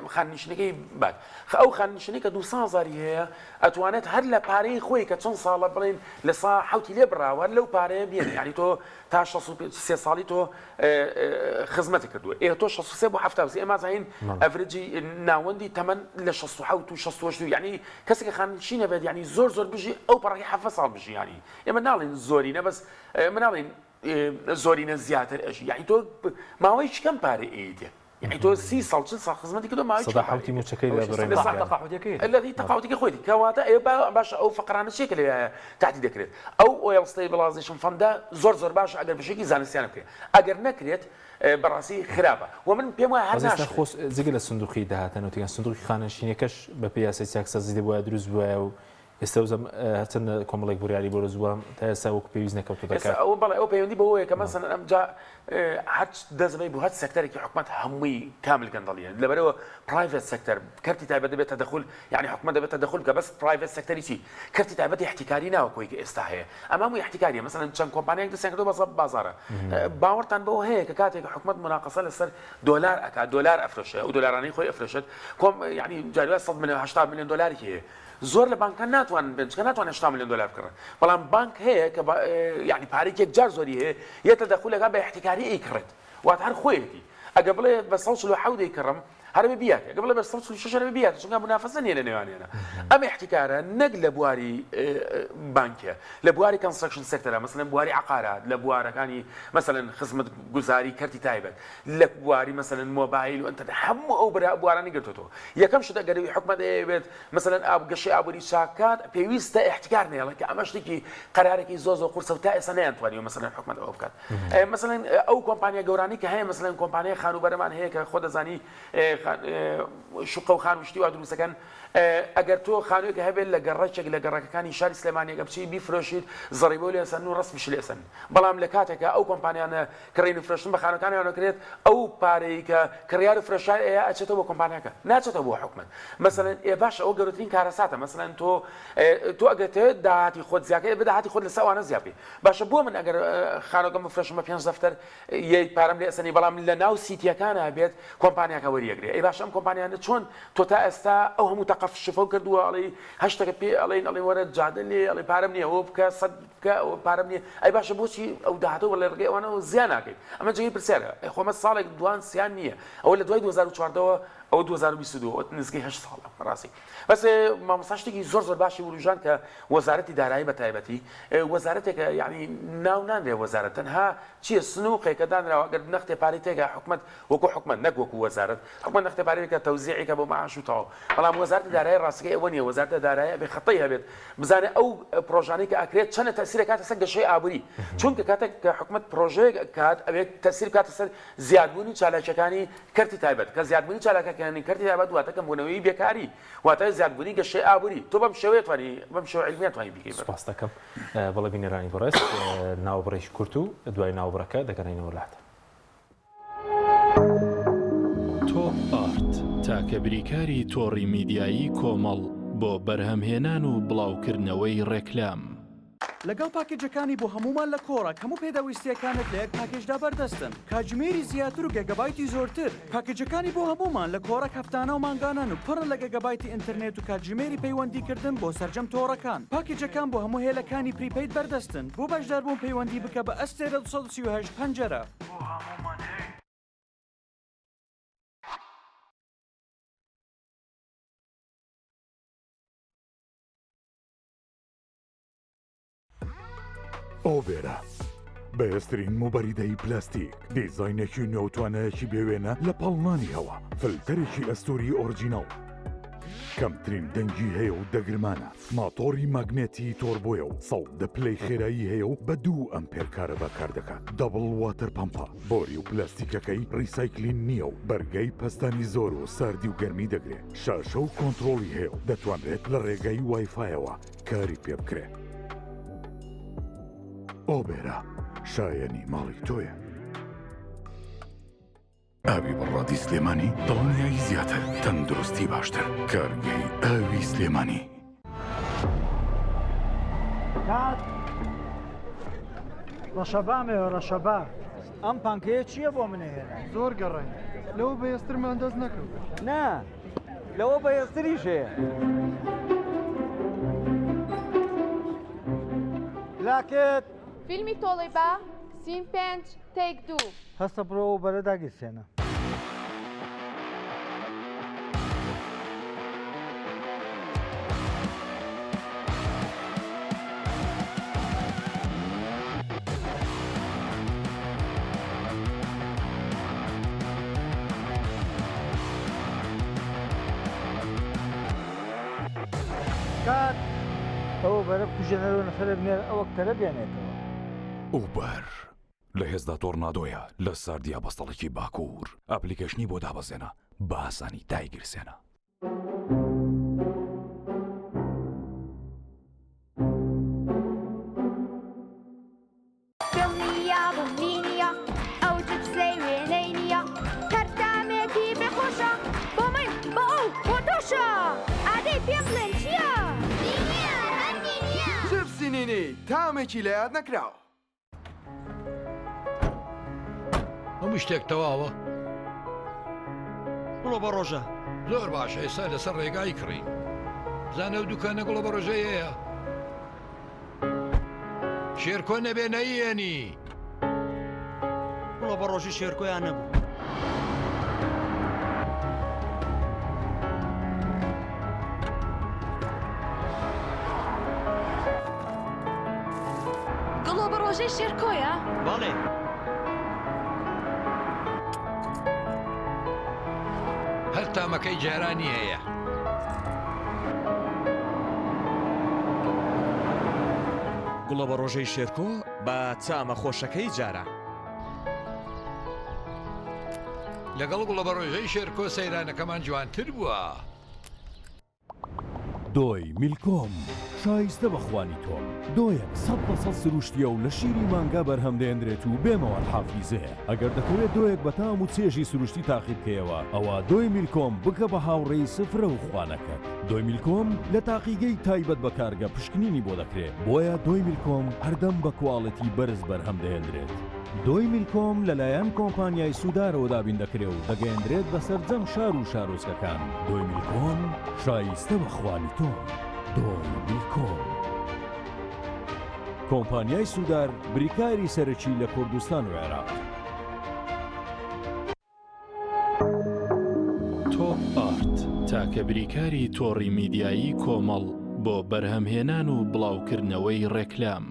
خاننشینەکەی بات ئەو خاننشینی کە 200,000 هەیە ئەتوانێت هەر لە پارەی خۆی کە چەند ساڵە بڵێن لە سا حوتی لێ بڕاوە لەو پارەیە بێنێ ینی تۆ تا 63 ساڵی تۆ خزمەتی کردووە تۆ 63 بۆ 70 ئێمە زین ئەڤرجی ناوەندی تەمەن لە 67 و 68 ینی کەسێک خاننشینە بێت ینی زۆر بژی ئەو پەڕەکەی 7 ساڵ بژی ینی ئێمە ناڵێن زۆرینە بەس مناڵین زۆرینە زیاتر ئەژی یعنی تۆ ماوەی چکەم پارە ئیدێ يعني تو 30 ساڵ 40 ساڵ خزمەتی کردو ماوەی صداحوتی موچەکەی لە بڕێنە تەقاعودەکەی الذي تەقاعودەکەی خۆیتی کەواتە ئێوە باش ئەو فقرانە چێکە لێ تاعتی دەکرێت ئەو ئۆیل ستیبلایزیشن فەندا زۆر باش ئەگەر بشێکی زانستیان بکرێت ئەگەر نەکرێت بەڕاستی خراپە و من پێم وایە هەر ناشێت خۆ جگە لە سندوقی داهاتنەوتیەکان سندوقی خانەنشینیەکەش بە پیاسی چاکسەزی دەبووە دروست بووە و ئێستا هەچەند کۆمەڵێک بوریاری بۆ زووام تا ئێستا وەکو پێویست نەکەوتو دەکات ئەو بەڵێ ئەو پەیوەندی بەوەیە کە مەسەن ئەمجا هەر دەزبەی بوو هەر سەکتەرێکی حکومەت هەمووی کامل گەندەڵیە لەبەرەوە پرایڤێت سەکتەر کەرتی تایبەت دەبێت تەدەخل یعنی حکومەت دەبێت تەدەخل کە بەس پرایڤێت سەکتەری چی کەرتی تایبەتی احتیکاری ناوەکۆی کە ئێستا هەیە ئەمە هەمووی احتیکاریە مەسەن چەند کۆمپانیایەک دەستیان کردووە بەسەر بازارە باوەڕتان بەوە هەیە کە کاتێک حکومەت مناقەسە لەسەر دۆلار ئەکات دۆلار ئەفرۆشێ ئەو دۆلارانەی خۆی ئەفرۆشێت کۆم یعنی جاروای 100 میلیۆن 80 میلیۆن دۆلاری هەیە زۆر لە بانکان ناتوانن بنچکە ناتوانێت 80 میلیۆن دۆلار بکڕن بەڵام بانک هەیە کە یعنی پارێکێک جار زۆری هەیە یەتە دەخولەکان بە احتیکاری ئەیکڕێت واتە هەر خۆیەتی ئەگە بڵێ بە 147 دەیکڕم هەربێ بیاتێ گە بڵێ بە 146 هەربێ بیاتێ چونکە منافەسە نیە لە نێوانیانە ئەم احتیکارە نەک لە بواری بانکە لە بواری کەنستراکشن سێکتەرە مەسەلەن بواری عقارات لە بوارەکانی مەسەلەن خزمەت گوزاری کەرتی تایبەت لە بواری مەسەلەن مۆبایل و ئەنتەرنێت هەموو ئەو بوارانی گرتوتەوە یەکەم شت ئەگەر حکومەت دەیەوێت مەسەلەن گەشەی ئابووری چاکات پێویستە احتیکار نێڵێت کە ئەمە شتێکی قەرارێکی زۆر قورسە و تا ئێستا نەیانتوانیوە مەسەلەن حکومەت ئەوە بکات مەسەلەن ئەو کۆمپانیا گەورانی کە هەیە مەسەلەن کۆمپانیای خانوبەرمان هەیە کە خۆ دەزانی شوقە و خانوشتی و دروستەکەن ئەگەر تۆ خانوویەکە هەبێت لە گەڕەکێک لە گەڕەکەەکانی شاری سلێمانیەکە بچی بیفرۆشیت زەڕیبۆ لێسەن و ڕستمیش لێسن بەڵام لە کاتێکە ئەو کۆمپانیانە کڕین و فرۆشتن بە خانەکانیانەکرێت ئەو پارەی کە کڕیار و فرۆشار ئەیە ئەچێتەوە بۆ کۆمپانیاکە ناچێتەوە بۆ حکومەت مەسەلەن باش ئەو گەورەترین کارەساتە مەسەلەن تۆ ئەگەتێت داهاتی خۆت زیاکە بداهاتی خۆت لە ساوانە زیاپی باشە بۆ من ئەگەر خانەکەم بفرۆشم بە 5 دەفتەر یەک پارەم لێ ئەسەنی بەڵام لە ناو سیتیەکانە بێت کۆمپانیاکە وەریەگرێ ئەی باش ئەم کۆمپانیانە چۆن تۆ تا ئێستا ئەو هەموو تەقەف شفە کردووە ئەڵێ هەشتەکە پێ ئەڵێن وەرە جادە لێ ئەڵێ پارەم نییە ئەوە بکە سەد بکە ئەوە پارەم نییە ئەی باشە بۆچی ئەو داهاتەوە لە ڕێگەی ئەوانەوە زیان ناکەیت ئەمە جێی پرسیارە خۆمە ساڵێک دوان سیان نییە ئەوە لە دوای 2014ەوە ئەو 2022 نزگەی 8 ساڵە ڕاستی بەس مامۆستا شتێکی زۆر باشی وروژان کە وەزارەتی دارایی بە تایبەتی وەزارەتێکە یعنی ناو نانرێ وەزارەت تەنها چییە سنووقێکە دانراوە ئەگەر نەختێ پارەی تێگا حکومەت وەکو حکومەت نەک وەکو وەزارەت حکومەت نەختێ پارەیەکە تەوزیعێکە بۆ معاش و تەواو بەڵام وەزارەتی دارایی ڕاستیەکەی ئەوە نیە وەزارەتە دارایی بێ خەتەی هەبێت بزانێت ئەو پرۆژانەی کە ئەکرێت چەندە تەسیرە کاتە سەر گەشەی ئابووری چونکە کاتێک کە حکومەت پرۆژەیەک کات ئەوێت تەسیر کاتە سەر زیادبوونی چالاکیەکانی کەرتی تایبەت کە زیادبوونی چالاکیەکانی کەرتی تایبەت واتە کەمبوونەوەی بێکاری واتە زیادبوونی گەشەی ئابووری تۆ بەم شێوەیە توانی بەم شێوە علمیان توانی بکەیت سپاس دەکەم بەڵێ بینەرانی بەڕێز ناوبڕێژی کورت و دوای ناوبڕەکە دەگەڕێنەوە لاتە تۆپ ئارت تاکە بریکاری تۆڕی میدیایی کۆمەڵ بۆ بەرهەمهێنان و بڵاوکردنەوەی ڕێکلام لەگەڵ پاکێجەکانی بۆ هەمومان لە کۆڕک هەموو پێداویستیەکانت لە یەک پاکێجدا بەردەستن کاتژمێری زیاتر و گەگەبایتی زۆرتر پاکێجەکانی بۆ هەمومان لە کۆڕک هەفتانە و مانگانان و پڕ لە گەگەبایتی ئینتەرنێت و کاتژمێری پەیوەندیکردن بۆ سەرجەم تۆڕەکان پاکێجەکان بۆ هەموو هێلەکانی پریپەید بەردەستن بۆ بەشداربوون پەیوەندی بکە بە ئەستێرە 238 پەنجەرە ئۆبێرە بەهێزترین موبەریدەی پلاستیک دیزاینێکی نێوتوانەیەکی بێوێنە لە پەڵمانی هەوا فلتەرێکی ئەستوری ئۆرجینەڵ کەمترین دەنگی هەیە و دەگرمانە ماتۆری ماگنێتی تۆربۆیە و 100 پلەی خێرایی هەیە و بە 2 ئەمپێر کارە بەکار دەکات دەبڵ واتر پەمپە بۆری و پلاستیکەکەی ڕیسایکلین نییە و بەرگەی پەستانی زۆر و ساردی و گەرمی دەگرێت شاشە و کۆنتترۆلی هەیە و دەتوانرێت لە ڕێگەی وایفایەوە کاری پێ بکرێت ئۆبێرە شایەنی ماڵی تۆیە ئاوی بەڕادی سلێمانی دڵنیایی زیاتر تەندروستی باشتر کارگەی ئاوی سلێمانی ڕەشەبامێ ڕەشەبا ئەم پانکەیە چییە بۆ منێهێنا زۆر گەڕێن لەوە بەهێزترمان دەست نەکەوت نا لەوە بەهێزتریش هەیە لاکێت فیلمی تۆڵی بە سین 5 تێک 2 هەستە بڕۆ و بەرەداگیرسێنە کات ئەوە بەرە کوژێنەرەوە نەفرە بنێر ئەوە کتەرە بێنێتەوە ئوبەر لە هێزدا تۆڕنادۆیە لە ساردیا بەستەڵێکی باکوور ئەپلیکەشنی بۆ دابەزێنە بە ئاسانی دایگیرسێنە دڵنیا بوونینیە ئەو جپسەی وێنەی نییە کەرتامێکی بخۆشە بۆ من بۆ ئەو بۆ تۆشە ئادەی پێ بڵێن چییە؟ جپسی نینی تامێکی لە یاد نەکراوە هەموو شتێک تەواوە بڕۆ بە ڕۆژە زۆر باشە ئێستا لەسەر ڕێگای کڕی زانە و دوکانە گوڵە بە ڕۆژەیەیە شێرکۆ نەبێ نەیەنی بڕۆ بە ڕۆژی شێرکۆیان نەبوو ڕۆژەی شێرکۆیە؟ بەڵێ. هەر تامەکەی جارانی هەیە. گوڵە بە ڕۆژەی شێرکۆ بە چامە خۆشەکەی جارە. لەگەڵ گوڵە بە ڕۆژەی شێرکۆ سەیرانەکەمان جوانتر بووە. دۆی میلکۆم شایستە بەخوانی تۆم دۆیەک 100% سروشتیە و لە شیری مانگا بەرهەم دێنرێت و بێمەوە حافیزەیە ئەگەر دەکەوێت دۆیەک بە تام و چێژی سروشتی تاقیب بکەیەوە ئەوە دۆی میلکۆم بکە بە هاوڕێی سفرە و خوانەکەت دۆی میلکۆم لە تاقیگەی تایبەت بە کارگە پشکنینی بۆ دەکرێت بۆیە دۆی میلکۆم هەردەم بە کواڵەتی بەرز بەرهەم دێنرێت دۆی میلکۆم لەلایەن کۆمپانیای سوودارەوە دابین دەکرێت و دەگەیەندرێت بەسەر جەم شار و شارۆچکەکان دۆی میلکۆم شایستە بەخوانی تۆ دۆی میلکۆم کۆمپانیای سوودار بریکاری سەرەکی لە کوردستان و عێراق تۆپ ئارت تاکە بریکاری تۆڕی میدیایی کۆمەڵ بۆ بەرهەمهێنان و بڵاوکردنەوەی ڕێکلام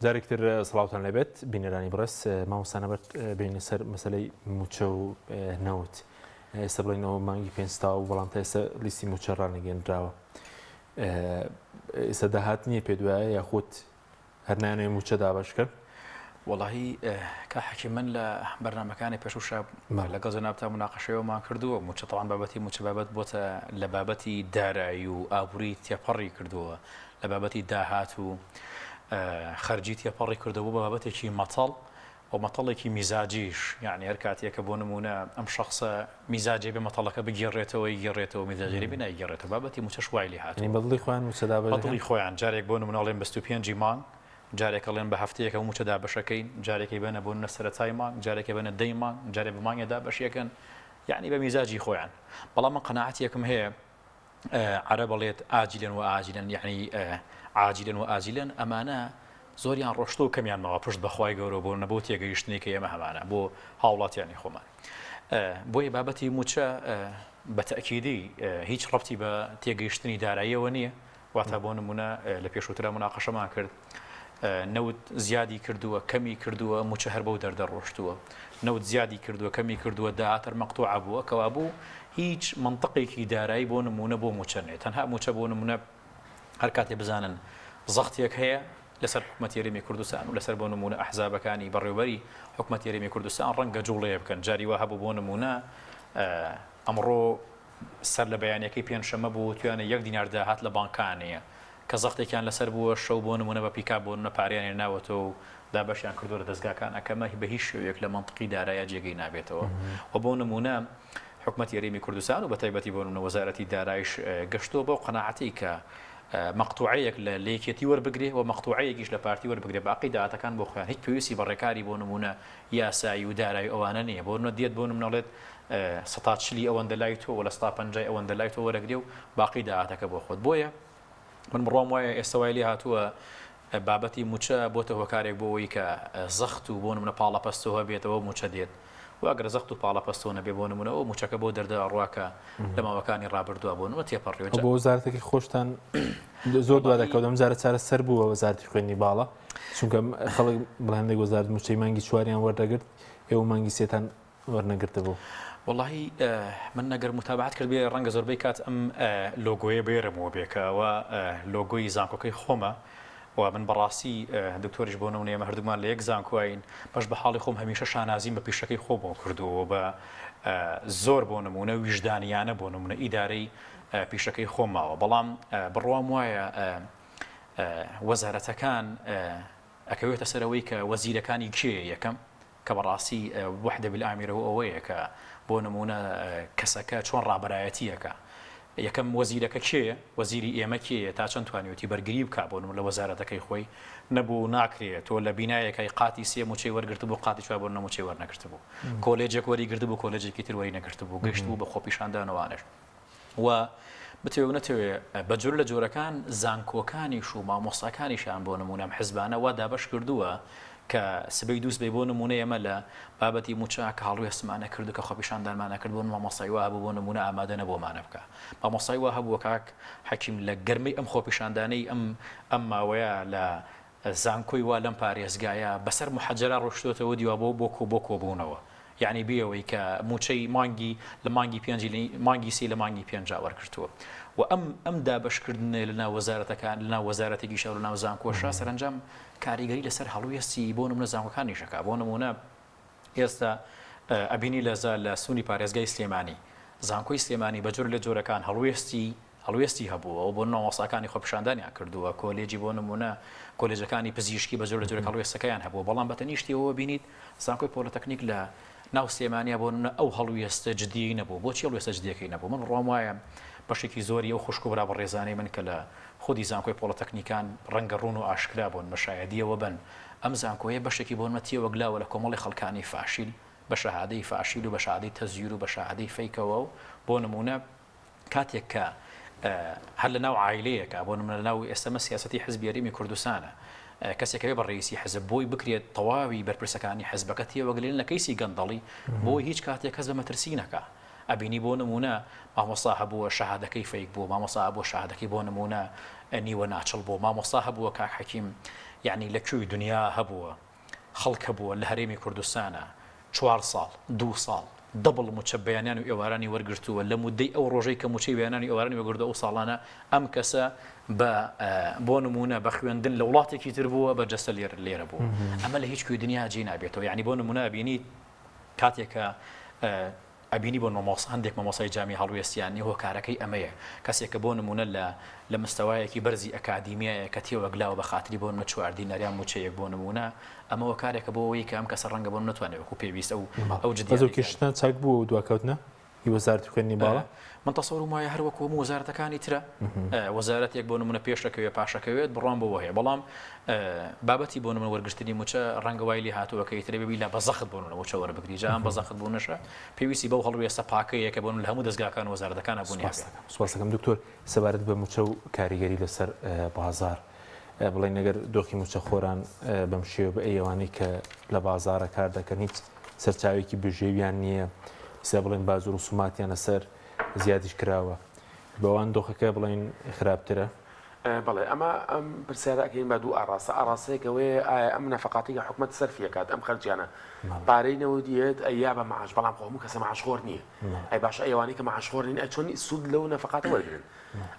جارێکتر سڵاوتان لەبێت بینەرانی بڕست مامۆستانە بینە سەر مەسلەی موچە و نەوت ئێستا بڵێنەوە مانگی پێنجتا و بەڵام تا ئێستا لیستی موچە ڕانەگەێنراوە ئێستا داهات نییە پێ دوایە یاخود هەر نایانەوێ موچە دابەشکرد وەڵاهی کا حەکی من لە بەرنامەکانی پێشوشە لەگەڵ جەنابتا مناقەشەوەمان کردووە موچە تەڵان بابەتی موچە بابەت بۆتە لە بابەتی دارایی و ئابووری تێپەڕی کردووە لە بابەتی داهات و خەرجی تێپەڕی کردەوە بە بابەتێکی مەتەڵ و مەتەڵێکی میزاجیش یعنی هەر کاتێکە بۆ نمونە ئەم شخصە میزاجێ بێ مەتەڵەکە بگێڕێتەوە یگەڕێتەوە میزاجێری بێ نایگەڕێتەوە بابەتی موچەش وای لێ هاتووە بەدڵی خۆیان موچە دابەشێن بەدڵی خۆیان جارێک بۆ نمونەڵێن 25 مانگ جارێک ئەڵێن بە هەفتەیەکە موچە دابەشەکەین جارێکی بێنە بۆ سەرەتای مانگ جارێکی بێنە 10 مانگ جارێک بە مانگێ دابەشیەکەن یعنی بە میزاجی خۆیان بەڵام من قەناعەتێکم هەیە عەرە بەڵێت ئاجیلەن و ئاجیلەن یعنی عاجلن و ئاجیلەن ئەمانە زۆریان ڕۆشتۆ و کەمیان ماوە پشت بەخوای گەورە بۆ نەبوو تێگەیشتنی کە ئێمە هەمانە بۆ هاوڵاتیانی خۆمان بۆیە بابەتی موچە بە تەکیدی هیچ ڕەبتی بە تێگەیشتنی داراییەوە نییە واتە بۆ نمونە لە پێشووترە مناقەشەمان کرد نەوت زیادی کردووە کەمی کردووە موچە هەر بەو دەردە ڕۆشتووە نەوت زیادی کردووە کەمی کردووە داهاتر مەقتوعە بووە کەوا بوو هیچ منطقێکی دارایی بۆ نمونە بۆ موچە نێت تەنها موچە بۆ نمونە هەر کاتێ بزانن زەختێک هەیە لەسەر حکومەتی هەرێمی کوردستان و لەسەر بۆ نمونە ئەحزابەکانی بەڕێوەبەری حکومەتی هەرێمی کوردستان ڕەنگە جوڵەیە بکەن جاری وا هەبوو بۆ نمونە ئەمڕۆ سەر لە بەیانەکەی پێنجشەمە بوو توانە 1 دینار داهات لە بانکانەیە کە زەختێکیان لەسەر بووە شەو بۆ نمونە بە پیکا بۆ نمونە پارەیان ناوەتەوە و دابەشیان کردووە لە دەستگاکان ئەکەمە بە هیچ شێوەیەک لە منطقی دارایە جێگەی نابێتەوە و بۆ نمونە حکومەتی هەرێمی کوردستان و بەتایبەتی بۆ نمونە وەزارەتی دارایش گەشتۆ بۆ قەناعەتی کە مەقتوعەیەک لە لێکێتی وەربگرێ و مەقتوعەیەکیش لە پارتی وەربگرێ باقی داهاتەکان بۆ خۆیان هیچ پێویستی بەڕێکاری بۆ نمونە یاسایی و دارایی ئەوانە نییە بۆ نمونە دێت بۆ نمونەڵێت 140 ئەوەندە لای تۆ و لە 150 ئەوەندە لای تۆ وەرەگرێ و باقی داهاتەکە بۆ خۆت بۆیە من بڕۆم وایە ئێستا وای لێ هاتووە بابەتی موچە بۆتە هۆکارێک بۆەوەی کە زەخت و بۆ نمونە پاڵەپەستەوە بێتەوە موچە دێت و ئەگەر زەخت و پاڵەپەستەوە نەبێ بۆ نمونە ئەو موچەکە بۆ دەردە ڕواکە لە ماوەکانی ڕابردووە بۆ نمونە تێپەڕیەوە بۆ وەزارەتێکی خۆشتان زۆر دوا دەکەوت ئەم جارە چارە سەر بووە وەزارەتی خوێندنی باڵە چونکە خەڵک بڵێندەی وەزارەت موچەی مانگی چواریان وەردەگرت ئێوە مانگی سێتان وەرنەگرتە بوو واللهی من نەگەر متابعات کرد بێ ڕەنگە زۆربەی کات ئەم لۆگۆیە بێرەمەوە بێکەوە لۆگۆی زانکۆکەی خۆمە و من بەڕاستی دکتۆریش بۆ نمونە ئێمە هەردوومان لە یەک زانکۆین بەش بە حاڵی خۆم هەمیشە شانازیم بە پیشەکەی خۆمەوە کردووە بە زۆر بۆ نمونە ویژدانیانە بۆ نمونە ئیدارەی پیشەکەی خۆماوە بەڵام بڕوام وایە وەزارەتەکان ئەکەوێتە سەرەوەی کە وەزیرەکانی کێ یەکەم کە بەڕاستی وحدە بالئامرەوە ئەوەیە کە بۆ نمونە کەسەکە چۆن ڕابەرایەتیەکە یەکەم وەزیرەکە کێیە وەزیری ئێمە کێیە تا چەند توانیوتی بەرگری بکە بۆ نمونە لە وەزارەتەکەی خۆی نەبوو ناکرێت تۆ لە بینایەکەی قاتی سێ موچەی وەرگرت بوو قاتی چوار بۆ نەموچەی وەرنەگرت بوو کۆلێجێک وەریگرت بوو کۆلێجێکی تر وەری نەگرت بوو گەشت بوو بە خۆپیشاندانەوانش و بتەوێ نەتەوێ بەجۆر لە جۆرەکان زانکۆکانیش و مامۆستاکانیشان بۆ نمونە حزبانە وا دابەش کردووە کە سبەی دووست بێ بۆ نمونە ئێمە لە بابەتی موچە کە هەڵوی هەستمانە کرد و کە خۆپیشاندانمانە کرد بۆ مامۆستای وا هەبوو بۆ نمونە ئامادە نەبوومانە بکە مامۆستای وا هەبووە کاک حەکیم لە گەرمەی ئەم خۆپیشاندانەی ئەم ماوەیە لە زانکۆی وا لەم پارێزگایە بەسەر محەجەرا ڕۆشتۆتەوە دیوە بۆ کۆبوونەوە یعنی بێەوەی کە موچەی مانگی لە مانگی مانگی سی لە مانگی پێنج وەرگرتووە و ئەم دابەشکردنە لەناو وەزارەتەکان لەناو وەزارەتێکی شەو لەناو زانکۆشە سەرنجام کاریگەری لەسەر هەڵوێستی بۆ نمونە زانکۆکانی شەکا بۆ نمونە ئێستا ئەبینی لە سوونی پارێزگای سلێمانی زانکۆی سلێمانی بەجۆر لە جۆرەکان هەڵوێستی هەبووە بۆ ناوەساکانی خۆپیشاندانیان کردووە کۆلێجی بۆ نمونە کۆلێجەکانی پزیشکی بەجۆر لە جۆرە هەڵوێستەکەیان هەبووە بەڵام بەتەنیشتیەوە بینیت زانکۆی پۆلیتەکنیک لە ناو سلێمانیا بۆ نمونە ئەو هەڵوێستە جدی نەبوو بۆچی هەڵوێستە جدیەکەی نەبوو من ڕۆم وایە بەشێکی زۆری ئەو خوشک و برا بەڕێزانەی من کە لە خودی زانکۆی پۆلیتەکنیکان ڕەنگە ڕوون و ئاشکرا بوون مەشایەدیەوە بن ئەم زانکۆیە بەشێکی بۆ نمەتیەوە گلاوە لە کۆمەڵی خەڵکانی فاشیل بە شەهادەی فاشیل و بە شەهادەی تەزویر و بە شەهادەی فەیکەوە و بۆ نمونە کاتێک کە هەر لە ناو عایلەیەکە بۆ نمونە لە ناو ئێستەمە سیاسەتی حزبی یاریمی کوردستانە کەسێکەوێ بە ڕئیسی حزب بۆی بکرێت تەواوی بەرپرسەکانی حزبەکە تێوەگلێن لە کەیسی گەندەڵی بۆ هیچ کاتێک کەس بە مەترسی نەکا ئەبینی بۆ نمونە مامۆستا هەبووە شەهادەکەی فەیک بوو مامۆستا بۆ شەهادەکەی بۆ نمونە نیوە ناچڵ بۆ مامۆستا هەبووە کاک حەکیم یعنی لە کوێی دنیا هەبووە خەڵک هەبووە لە هەرێمی کوردستانە 4 ساڵ 2 ساڵ دەبڵ موچە بەیانیان و ئێوارانی وەرگرتووە لە مودەی ئەو ڕۆژەی کە موچەی بەیانانی ئێوارانی وەرگرتووە ئەو ساڵانە ئەم کەسە بۆ نمونە بە خوێندن لە وڵاتێکی تر بووە بە جەستە لێرە بوو ئەمە لە هیچ کوێی دنیا جێ نابێتەوە یعنی بۆ نمونە ئەبینی کاتێکە ئەبینی بۆ هەندێک مامۆسای جامی هەڵوێستیان نیە هۆکارەکەی ئەمەیە کەسێکە بۆ نمونە لە مستەوایەکی بەرزی ئەکادیمیایە کە تێوە گلاوە بە خاتری بۆ نمە چواردینەریان موچەیەک بۆ نمونە ئەمە هۆکارێکە بۆ ئەوەی کە ئەم کەسە ڕەنگە بۆ نتوانێت وەکو پێویست ئەو جدیکەشتە چاک بوو و دواکەوتنە وەزارەتی خوێندنی باڵە من تەسەوڕم وایە هەر وەکو هەموو وەزارەتەکانی ترە وەزارەتێک بۆ نمونە پێشەکەوێت پاشەکەوێت بڕوان بۆ هەیە بەڵام بابەتی بۆ نمونە وەرگرتنی موچە ڕەنگە وای لێ هاتووە کە ئیترێ ببی لە بەزەخت بۆ نمونە موچە وەربگری جا ئەم بەزەخت بوونەشە پێویستی بەو هەڵوێستە پاکەیە کە بۆ لە هەموو دەستگاکان وەزارەتەکان بوونی سوپاس دەکەم دکتۆر سەبارەت بە موچە و کاریگەری لەسەر بازار بڵێن نەگەر دۆخی موچە خۆران بەم شێوە بە ئەوانەی کە لە بازارە کار دەکەن هیچ سەرچاوێکی بژێویان نییە سا بڵێن بازار و سوماتیان لەسەر زیادیش کراوە بەوان دۆخەکە بڵێن خراپترە بەڵێ ئەمە ئەم پرسیارەکەین بە دوو ئاراسەیەکەوەی ئەم نەفقاتی حکومەت سەرفیەکات ئەم خەرجیانە پارەی نەوەدیێت ئەیا بە مەعاش بەڵام هەموو کەسە مەعاشخۆر نییە ئەی باش ئەوانەی کە مەعاشخۆر نین چۆن سوود لەو نەفقاتە وەرگن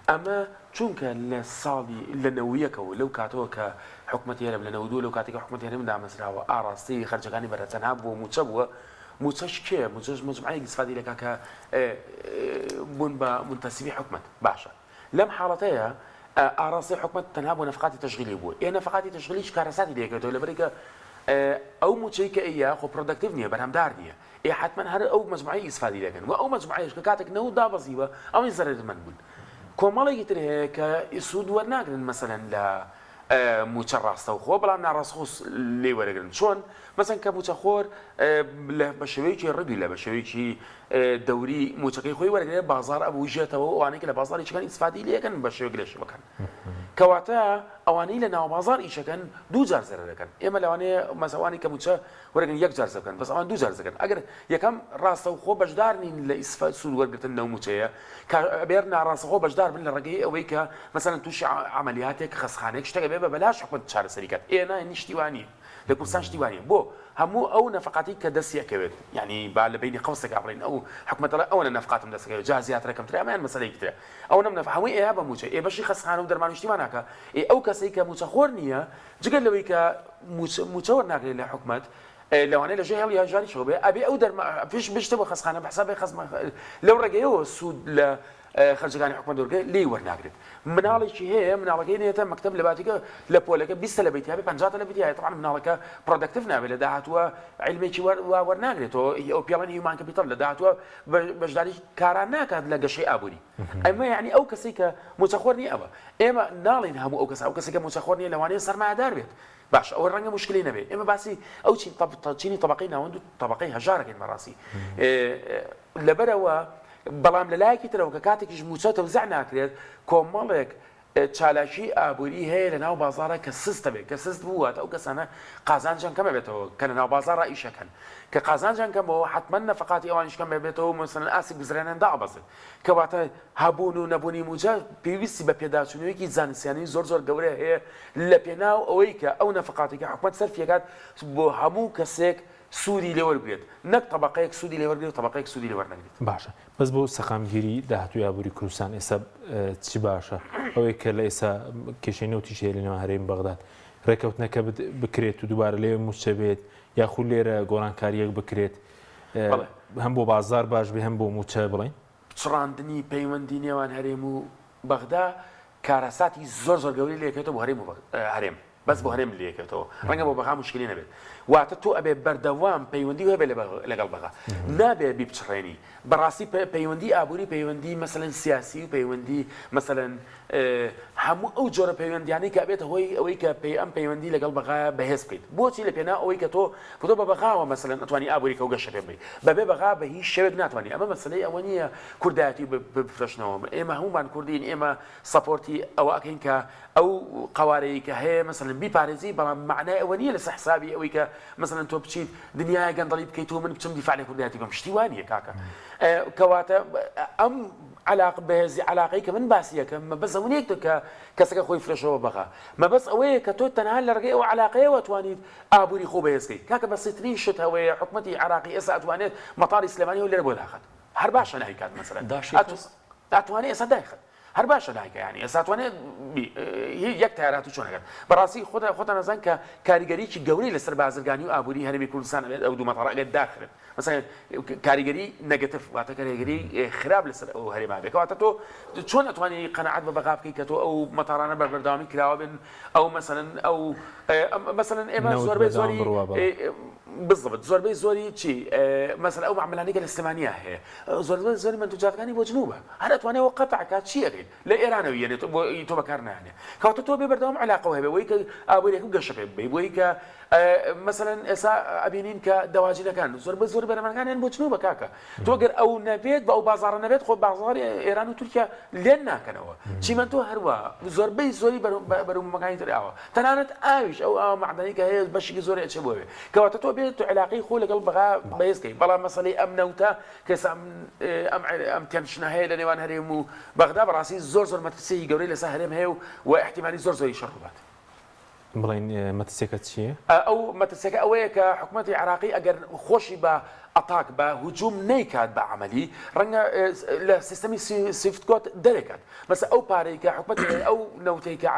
ئەمە چونکە لە ساڵی لە نەویەکەوە لەو کاتەوە کە حکومەت هێرم لە 92 لەو کاتێکە حکومەت هێرم دامەزراوە ئاراستی خەرجەکانی بەرەچەنها بۆ موچە بووە موچەش کێ موچەش مجموعەیەک استفادی لەکا کە بوون بە منتەسیبی حکومەت باشە لەم حاڵەتەیە ئاراستی حکومەت تەنها بۆ نەفقاتی تەشغیلی بووە نەفقاتی تەشغیلیش کارەساتی لێکێتەوە لەبەرێکە ئەو موچەی کە ئەیە خۆ پرۆدەکتیڤ نییە بەرهەمدار نییە حتما هەر ئەو مجموعەی استفادی لەکەن و ئەو مجموعەیەش کە کاتێک نەوت دابەزیوە ئەوەی زەرمەند بوون کۆمەڵێکی تر هەیە کە سوود وەرناگرن مەسەلەن لە موچە ڕاستە و خۆ بەڵام ناڕاستخۆس لێ وەرەگرن چۆن مەسەن کە موچە خۆر بە شێوەیەکی ڕبی لە بە شێوەیەکی دەوری موچەکەی خۆی وەرەگرێت بازار ئەبوو ژێتەوە ئەوانەی کە لە بازاری چەکەن ئیسفادی لێکەن بە شێوە گلێش بکەن کەواتە ئەوانەی لە ناو بازار ئیشەکەن دوو جار زەرە دەکەن ئێمە لەوانەیە مەسەوانی کە موچە وەرەگرن یەک جار زەکەن بەس ئەوان دوو جار زەکەن ئەگەر یەکەم ڕاستە و خۆ بەشدار نین لە ئیسفاد سوود وەرگرتن نەو موچەیە کە بێر ناڕاستەخۆ بەشدار بن لە ڕێگەی ئەوەی کە مەسەلەن تووشی عملیاتێک خەسخانەیەک شتێکە بێ بە بەلاش حکومەت چارەسەریکات ئێنا نیشتیوانی لە کوردستان شتیوانیە بۆ هەموو ئەو نەفقاتی کە دەستیەکەوێت یعنی با لە بینی قەوسێکا بڵێن ئەو حکومەتەڵە ئەوە نەفقاتم دەستەکەوێت جا زیاترەکەم ترە ئەمەیان مەسەلەیەکی ترە ئەو نەم نەفق هەمووی ئێ بە موچە بەشی خەسخانە و دەرمان نیشتیوان ناکە ئەو کەسەی کە موچە خۆر نییە جگەر لەوەی کە موچە وەرناگرێت لە حکومەت لەوانەیە لە ژێ هەڵی هەژاری شەوە بێ ئەبێ ئەو پێش بشتە بۆ خەسخانە بە حسابی خەزمە لەو ڕێگەیەوە سوود لە خەرجەکانی حکومەت دەورگە لێ وەرناگرێت مناڵێکی هەیە مناڵەکەی نێتە مەکتەب لە باتیکە لە پۆلەکە 20 لە بیتیابێ 50 لە بیتیایە طبعا مناڵەکە پرۆدەکتیڤ نابێت لە داهاتووە عیلمێکی وەرناگرێتەوە ئەو پیاڵەنی هیومان کەپیتەڵ لە داهاتووە بەشداری کاران ناکات لە گەشەی ئابووری ئەمە یعنی ئەو کەسەی کە موچەخۆر نییە ئەوە ئێمە ناڵین هەموو ئەو کەسێک کە موچەخۆر نییە لەوانەیە سەرمایەدار بێت باش ئەوە ڕەنگە مشکلی نەبێت ئێمە باسی ئەو چینی طبقەی ناوەند و طبقەی هەژارەکەین بەڕاستی لەبەرەوە بەڵام لە لایەکی ترەوە کە کاتێکیش موچە تەوزیع ناکرێت کۆمەڵێک چالاکی ئابووری هەیە لە ناو بازارە کە سستە بێت کە سست بووات ئەو کەسانە قازانجان کەمە بێتەوە کە لە ناو بازار ئیشەکەن کە قازانجان کەمەوە حتمما نەفقاتی ئەوانیش کەم بێتەوە مثلەن ئاسی گزرێنەن دابەزن کەواتە هەبوون و نەبوونی موجە پێویستی بە پێداچوونەوەیەکی زانستیانی زۆر گەورە هەیە لە پێناو ئەوەی کە ئەو نەفقاتی کە حکومەت سەرفیەکات بۆ هەموو کەسێک سوودی لێوەربێت نەک تەبقەیەک سوودی لێوەربێت و تەبقەیەک سوودی لێوەرنەگرێت باشە بەس بۆ سەقامگیری داهاتوی ئابووری کوردستان ئێستا چی باشە ئەوەی کە لە ئێستا کێشەی نەوتیش هەیە لەنێوان هەرێمی بەغداد ڕێکەوتنەکە بکرێت و دووبارە لێ موچە بێت یاخود لێرە گۆڕانکاریەک بکرێت هەم بۆ بازار باش بێ هەم بۆ موچە بڵێن چڕاندنی پەیوەندی نێوان هەرێم و بەغدا کارەساتی زۆر گەوری لێکێتەوە بۆ هەرێم بەس بۆ هەرێم لێکێتەوە ڕەنگە بۆ بەغا مشکلی نەبێت واتە تۆ ئەبێ بەردەوام پەیوەندی هەبێ لەگەڵ بەغا نابێ بیبچڕێنی بەڕاستی پەیوەندی ئابووری پەیوەندی مەسەلەن سیاسی و پەیوەندی مەسەلەن هەموو ئەو جۆرە پەیوەندیانەی کە ئەبێتە هۆی ئەوەی کە ئەم پەیوەندی لەگەڵ بەغا بەهێز بکەیت بۆچی لە پێنا ئەوەی کە تۆ بە بەغاوە مەسەلەن ئەتوانی ئابووری کە و گەشە پێ بێت بەبێ بەغا بە هیچ شێوێک ناتوانانی ئەمە مەسەلەی ئەوە نییە کوردایەتی بفرۆشنەوە ئێمە هەمومان کوردین ئێمە سەپۆرتی ئەوە ئەکەین کە ئەو قوارەیە کە هەیە مەسەلەن بیپارێزی بەڵام معنای ئەوە نییە لەسەر حسابی ئەوەی کە مەسەلەن تۆ بچیت دنیای گەندەڵی بکەیت و من بچم دیفاع لە کوردایەتی بەم شتی وانییە کاکە کەواتە ئەم علاقە بەهێزی علاقەی کە من باسی یەکەم مەبەست ئەوەیەک کە کەسەکە خۆی فرۆشەوە بەغا مەبەست ئەوەیە کە تۆ تەنها لە ڕێگەی ئەو علاقەیەوە توانیت ئابووری خۆ بەهێزکەیت کاکە بەسیترین شت هەوەیە حکومەتی عراقی ئێستا ئەتوانێت مەتاڵی سلێمانی و لێرە بۆ داخات هەر باشە نایکات مەسەلەن ئەتوانێت ئێستا دایخات هەر باشە دایکە ینی ئێستا توانێت یەک تایارات و چۆنەکەن بەڕاستی خۆتان نەزان کە کاریگەریی گەورەی لەسەر بازرگانی و ئابووری هەرێمی کوردستان ئەبێت ئەو دوو مەتاڵ ئەگەر داخرێت مثلا کاریگەری نەگەتیڤ واتە کاریگەری خراپ لەسەر ئەو هەرێما بێت کەواتە تۆ چۆن ئەتوانی قەنەعەت بە بەغا بکەیت کە تۆ ئەو مەتاڵانە بەردەوامی کراوە بن ئەو مەسەلەن ئێمە زۆربەی زۆری بالضبط زۆربەی زۆری چی مەسەلەن ئەو معاملانەی کە لە سلێمانیا هەیە زۆری منتوجاتەکانی بۆ جنوبە هەر ئەتوانێت قەتعکات چی ئەکەیت لە ئێرانەوە یەنێت تۆ بەکار نهێنێ کەواتە تۆ بێ بەردەوام علاقەوە هەبێ بۆی کە ئابووریەکەم گەشە پێ بێ بۆی کە مەسەلەن ئێستا ئەبینین کە دەواجینەکان زۆر بەرەمەکانیان بۆ جنوبە کاکە تۆ گەر ئەو نەبێت بە ئەو بازاڕە نەبێت خۆ بازاڕی ئێران و تورکیا لێن ناکەنەوە چیمەندۆ هەروە زۆربەی زۆری بەرومەکانی تراوە تەنانەت ئاویش ئەو معدەنی کە هەیە بەشێکی زۆری ئەچێ بۆ بێ کەواتە تۆ بێت علاقەی خۆ لەگەڵ بەغا بەهێزکەی بەڵام مەسەلەی ئەم نەوتە کەسا ئەم تێنشنە هەیە لە نێوان هەرێم و بەغدا بەڕاستی زۆر مەترسیی گەورەی لەسەر هەرێم هەیە و احتیمالی زۆری شەڕ بات بڵین مەترسیەکە چییە؟ ئەو مەترسیەکە ئەوەیە کە حکوومەتی عراقی ئەگەر خۆشی بە ئەتاک بە هجووم نەیکات بە عملی ڕەنگە لە سیستەمی سویفت کۆد دەرێکات بەس ئەو پارەی کە حکومەت ئەو نەوتەی کە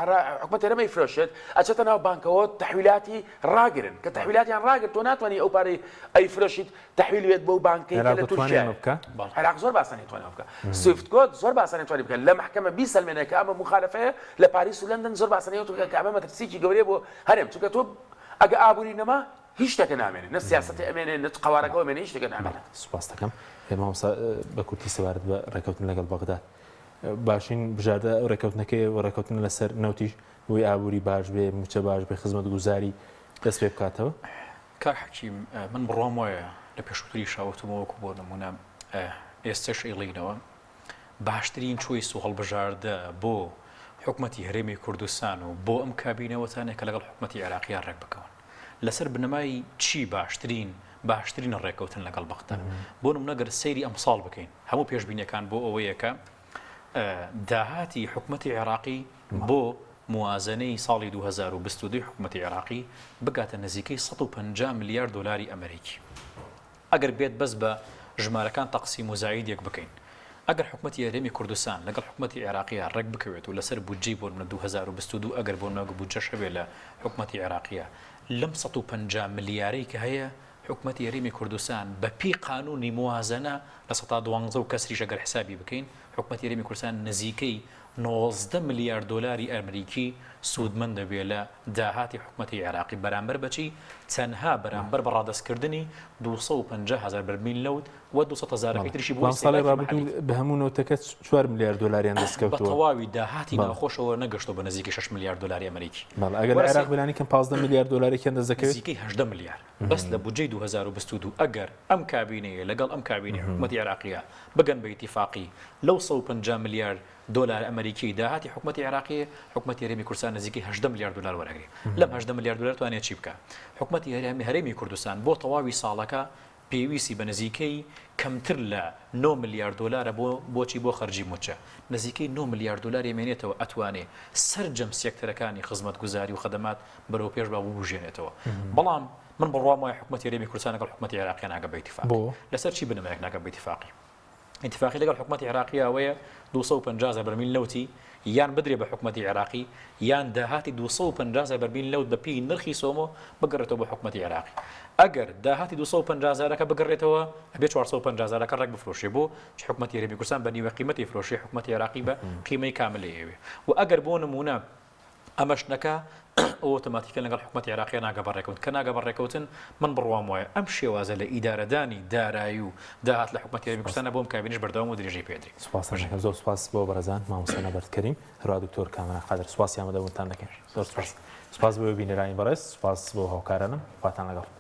حکومەت ئێرەمەی فرۆشێت ئەچێتە ناو بانکەوە تەحویلاتی ڕاگرن کە تەحویلاتیان ڕاگرت تۆ ناتوانانی ئەو پارەی ئەی فرۆشیت تەحویل بێت بەو بانکەی کە لە تورکیا عێراق زۆر باسانی توانێت بکە سویفت کۆد زۆر باسانی توانێت بکەن لە محکەمە 20 سەلمێنە کە ئەمە مخالفەیە لە پاریس و لەندەن زۆر باسانی کە ئەمە مەترسیی گەورەیە بۆ هەرێم چونکە تۆ ئەگە ئابووری نەما هیچ شتێکە نامێنێت نە سیاسەتی ئەمێنێت نە قوارەکەەوە مێنێ هیچ شتێکە نامێنێت سوپاس دەکەم مامۆستا بە کورتی سەبارەت بە ڕێکەوتن لەگەڵ بەغداد باشین بژاردە ڕێکەوتنەکەی ڕێکەوتن لەسەر نەوتیش وی ئابووری باش بێ موچە باش بێ خزمەت گوزاری دەست پێ بکاتەوە کا حەکیم من بڕۆم وایە لە پێشووتری شاوتمەوەکو بۆ نمونە ئێستش ئێڵینەوە باشترین چۆیس و هەڵبژاردە بۆ حکومەتی هەرێمی کوردستان و بۆ ئەم کابینەوەتانێک کە لەگەڵ حکومەتی عێراقیان ڕێک بکەون لەسەر بنەمای چی باشترین ڕێکەوتن لەگەڵ بەغدا بۆ نمونە گەر سەیری ئەمساڵ بکەین هەموو پێشبینیەکان بۆ ئەوەیە کە داهاتی حکومەتی عێراقی بۆ موازنەی ساڵی 2022 حکومەتی عێراقی بگاتە نزیکەی 150 ملیارد دلاری ئەمریکی ئەگەر بێت بەس بە ژمارەکان تەقسیم و زایدێک بکەین ئەگەر حکومەتی هەرێمی کوردستان لەگەڵ حکومەتی عێراقیە ڕێک بکەوێت و لەسەر بودجەی بۆ 2022 ئەگەر بۆ ناگە بودجە شەوێ لە حکومەتی عێراقیە لەم 150 ملیارەی کە هەیە حکومەتی هەرێمی کوردستان بە پێی قانونی موازنە لە 12 و کەسریش ئەگەر حسابی بکەین حکومەتی هەرێمی کوردستان نزیکەی 19 ملیارد دلاری ئەمریکی سوودمەند دەبێت لە داهاتی حکومەتی عێراقی بەرامبەر بەچی تەنها بەرامبەر بە ڕادەستکردنی 250,000 بەرمیل لەوت و 200,000 تریشی بۆ ساڵی ڕابردوو بە هەموو نۆتەکە 4 میلیارد دلاریان بە دەستکەوتووە تەواوی داهاتی ناخۆشەوە نەگەشتۆ بە نزیکە 6 میلیارد دلاری ئەمریکی ئەگەر عێراق بلانی کەم 15 میلیارد دلارێکیان دەستەکەوێت نزیکەی 18 میلیارد بەس لە بودجەی 2022 ئەگەر ئەم کابینەیە لەگەڵ ئەم کابینەی حکوومەتی عێراقیە بگەن بە ئیتیفاقی لەو 150 میلیارد دلار ئەمریکی داهاتی حکوومەتی عێراقی حکوومەتی هەرێمی کوردستان نزیکەی 18 میلیارد دلار وەرەگری لەم 18 میلیارد دلار توانێت چی بکە حکوومەتی هەرێمی کوردستان بۆ تەواوی ساڵەکە پێویستی بە نزیکەی کەمتر لە 9 میلیارد دلارە بۆچی بۆ خەرجی موچە نزیکەی 9 میلیارد دلار مێنێتەوە ئەتوانێ سەرجەم سێکتەرەکانی خزمەتگوزاری و خدمات بەرەو پێش با ببوژێنێتەوە بەڵام من بڕوام وایە حکوومەتی هەرێمی کوردستان لەگەڵ حکوومەتی عێراقی ناگە بە ئیتیفاق لەسەر چی بنەمایەک ناگە بە ئیتیفاقی اتفاقی لەگەڵ حکوومەتی عێراقی ئەوەیە 250 بەرمیل نەوتی یان بدرێ بە حکوومەتی عێراقی یان داهاتی 250 بەرمیل نەوت بە پێی نرخی سۆمۆ بگەڕێتەوە بە حکوومەتی عێراقی ئەگەر داهاتی 250 بگەڕێتەوە ئەبێ 450 ڕێک بفرۆشێ بۆ حکوومەتی هەرێمی کوردستان بە نیوە قیمەتی فرۆشی حکوومەتی عێراقی بە قیمەی کامل ئێوێ و ئەگەر بۆ نمونە ئەمەش نەکا ئۆتۆماتیکە لەگەڵ حکوومەتی عێراقی ناگە بەڕێکەوت کە ناگە بەڕێکەوتن من بڕوام وایە ئەم شێوازە لە ئیدارەدانی دارایی و داهات لە حکوومەتی هەرێمی کوردستانە بۆم کابینیش بەردەوام و درێژەی پێدرێت زۆر سپاس بۆ بەڕێزان مامۆستا نەبەردکەریم هەروە دکتۆر کامران قادر سوپاسی ئامادەبوونتان دەکەین زۆر سپاس بۆ بینەرانی بەڕێز سپاس بۆ هاوکارانم خواتان لەگەڵ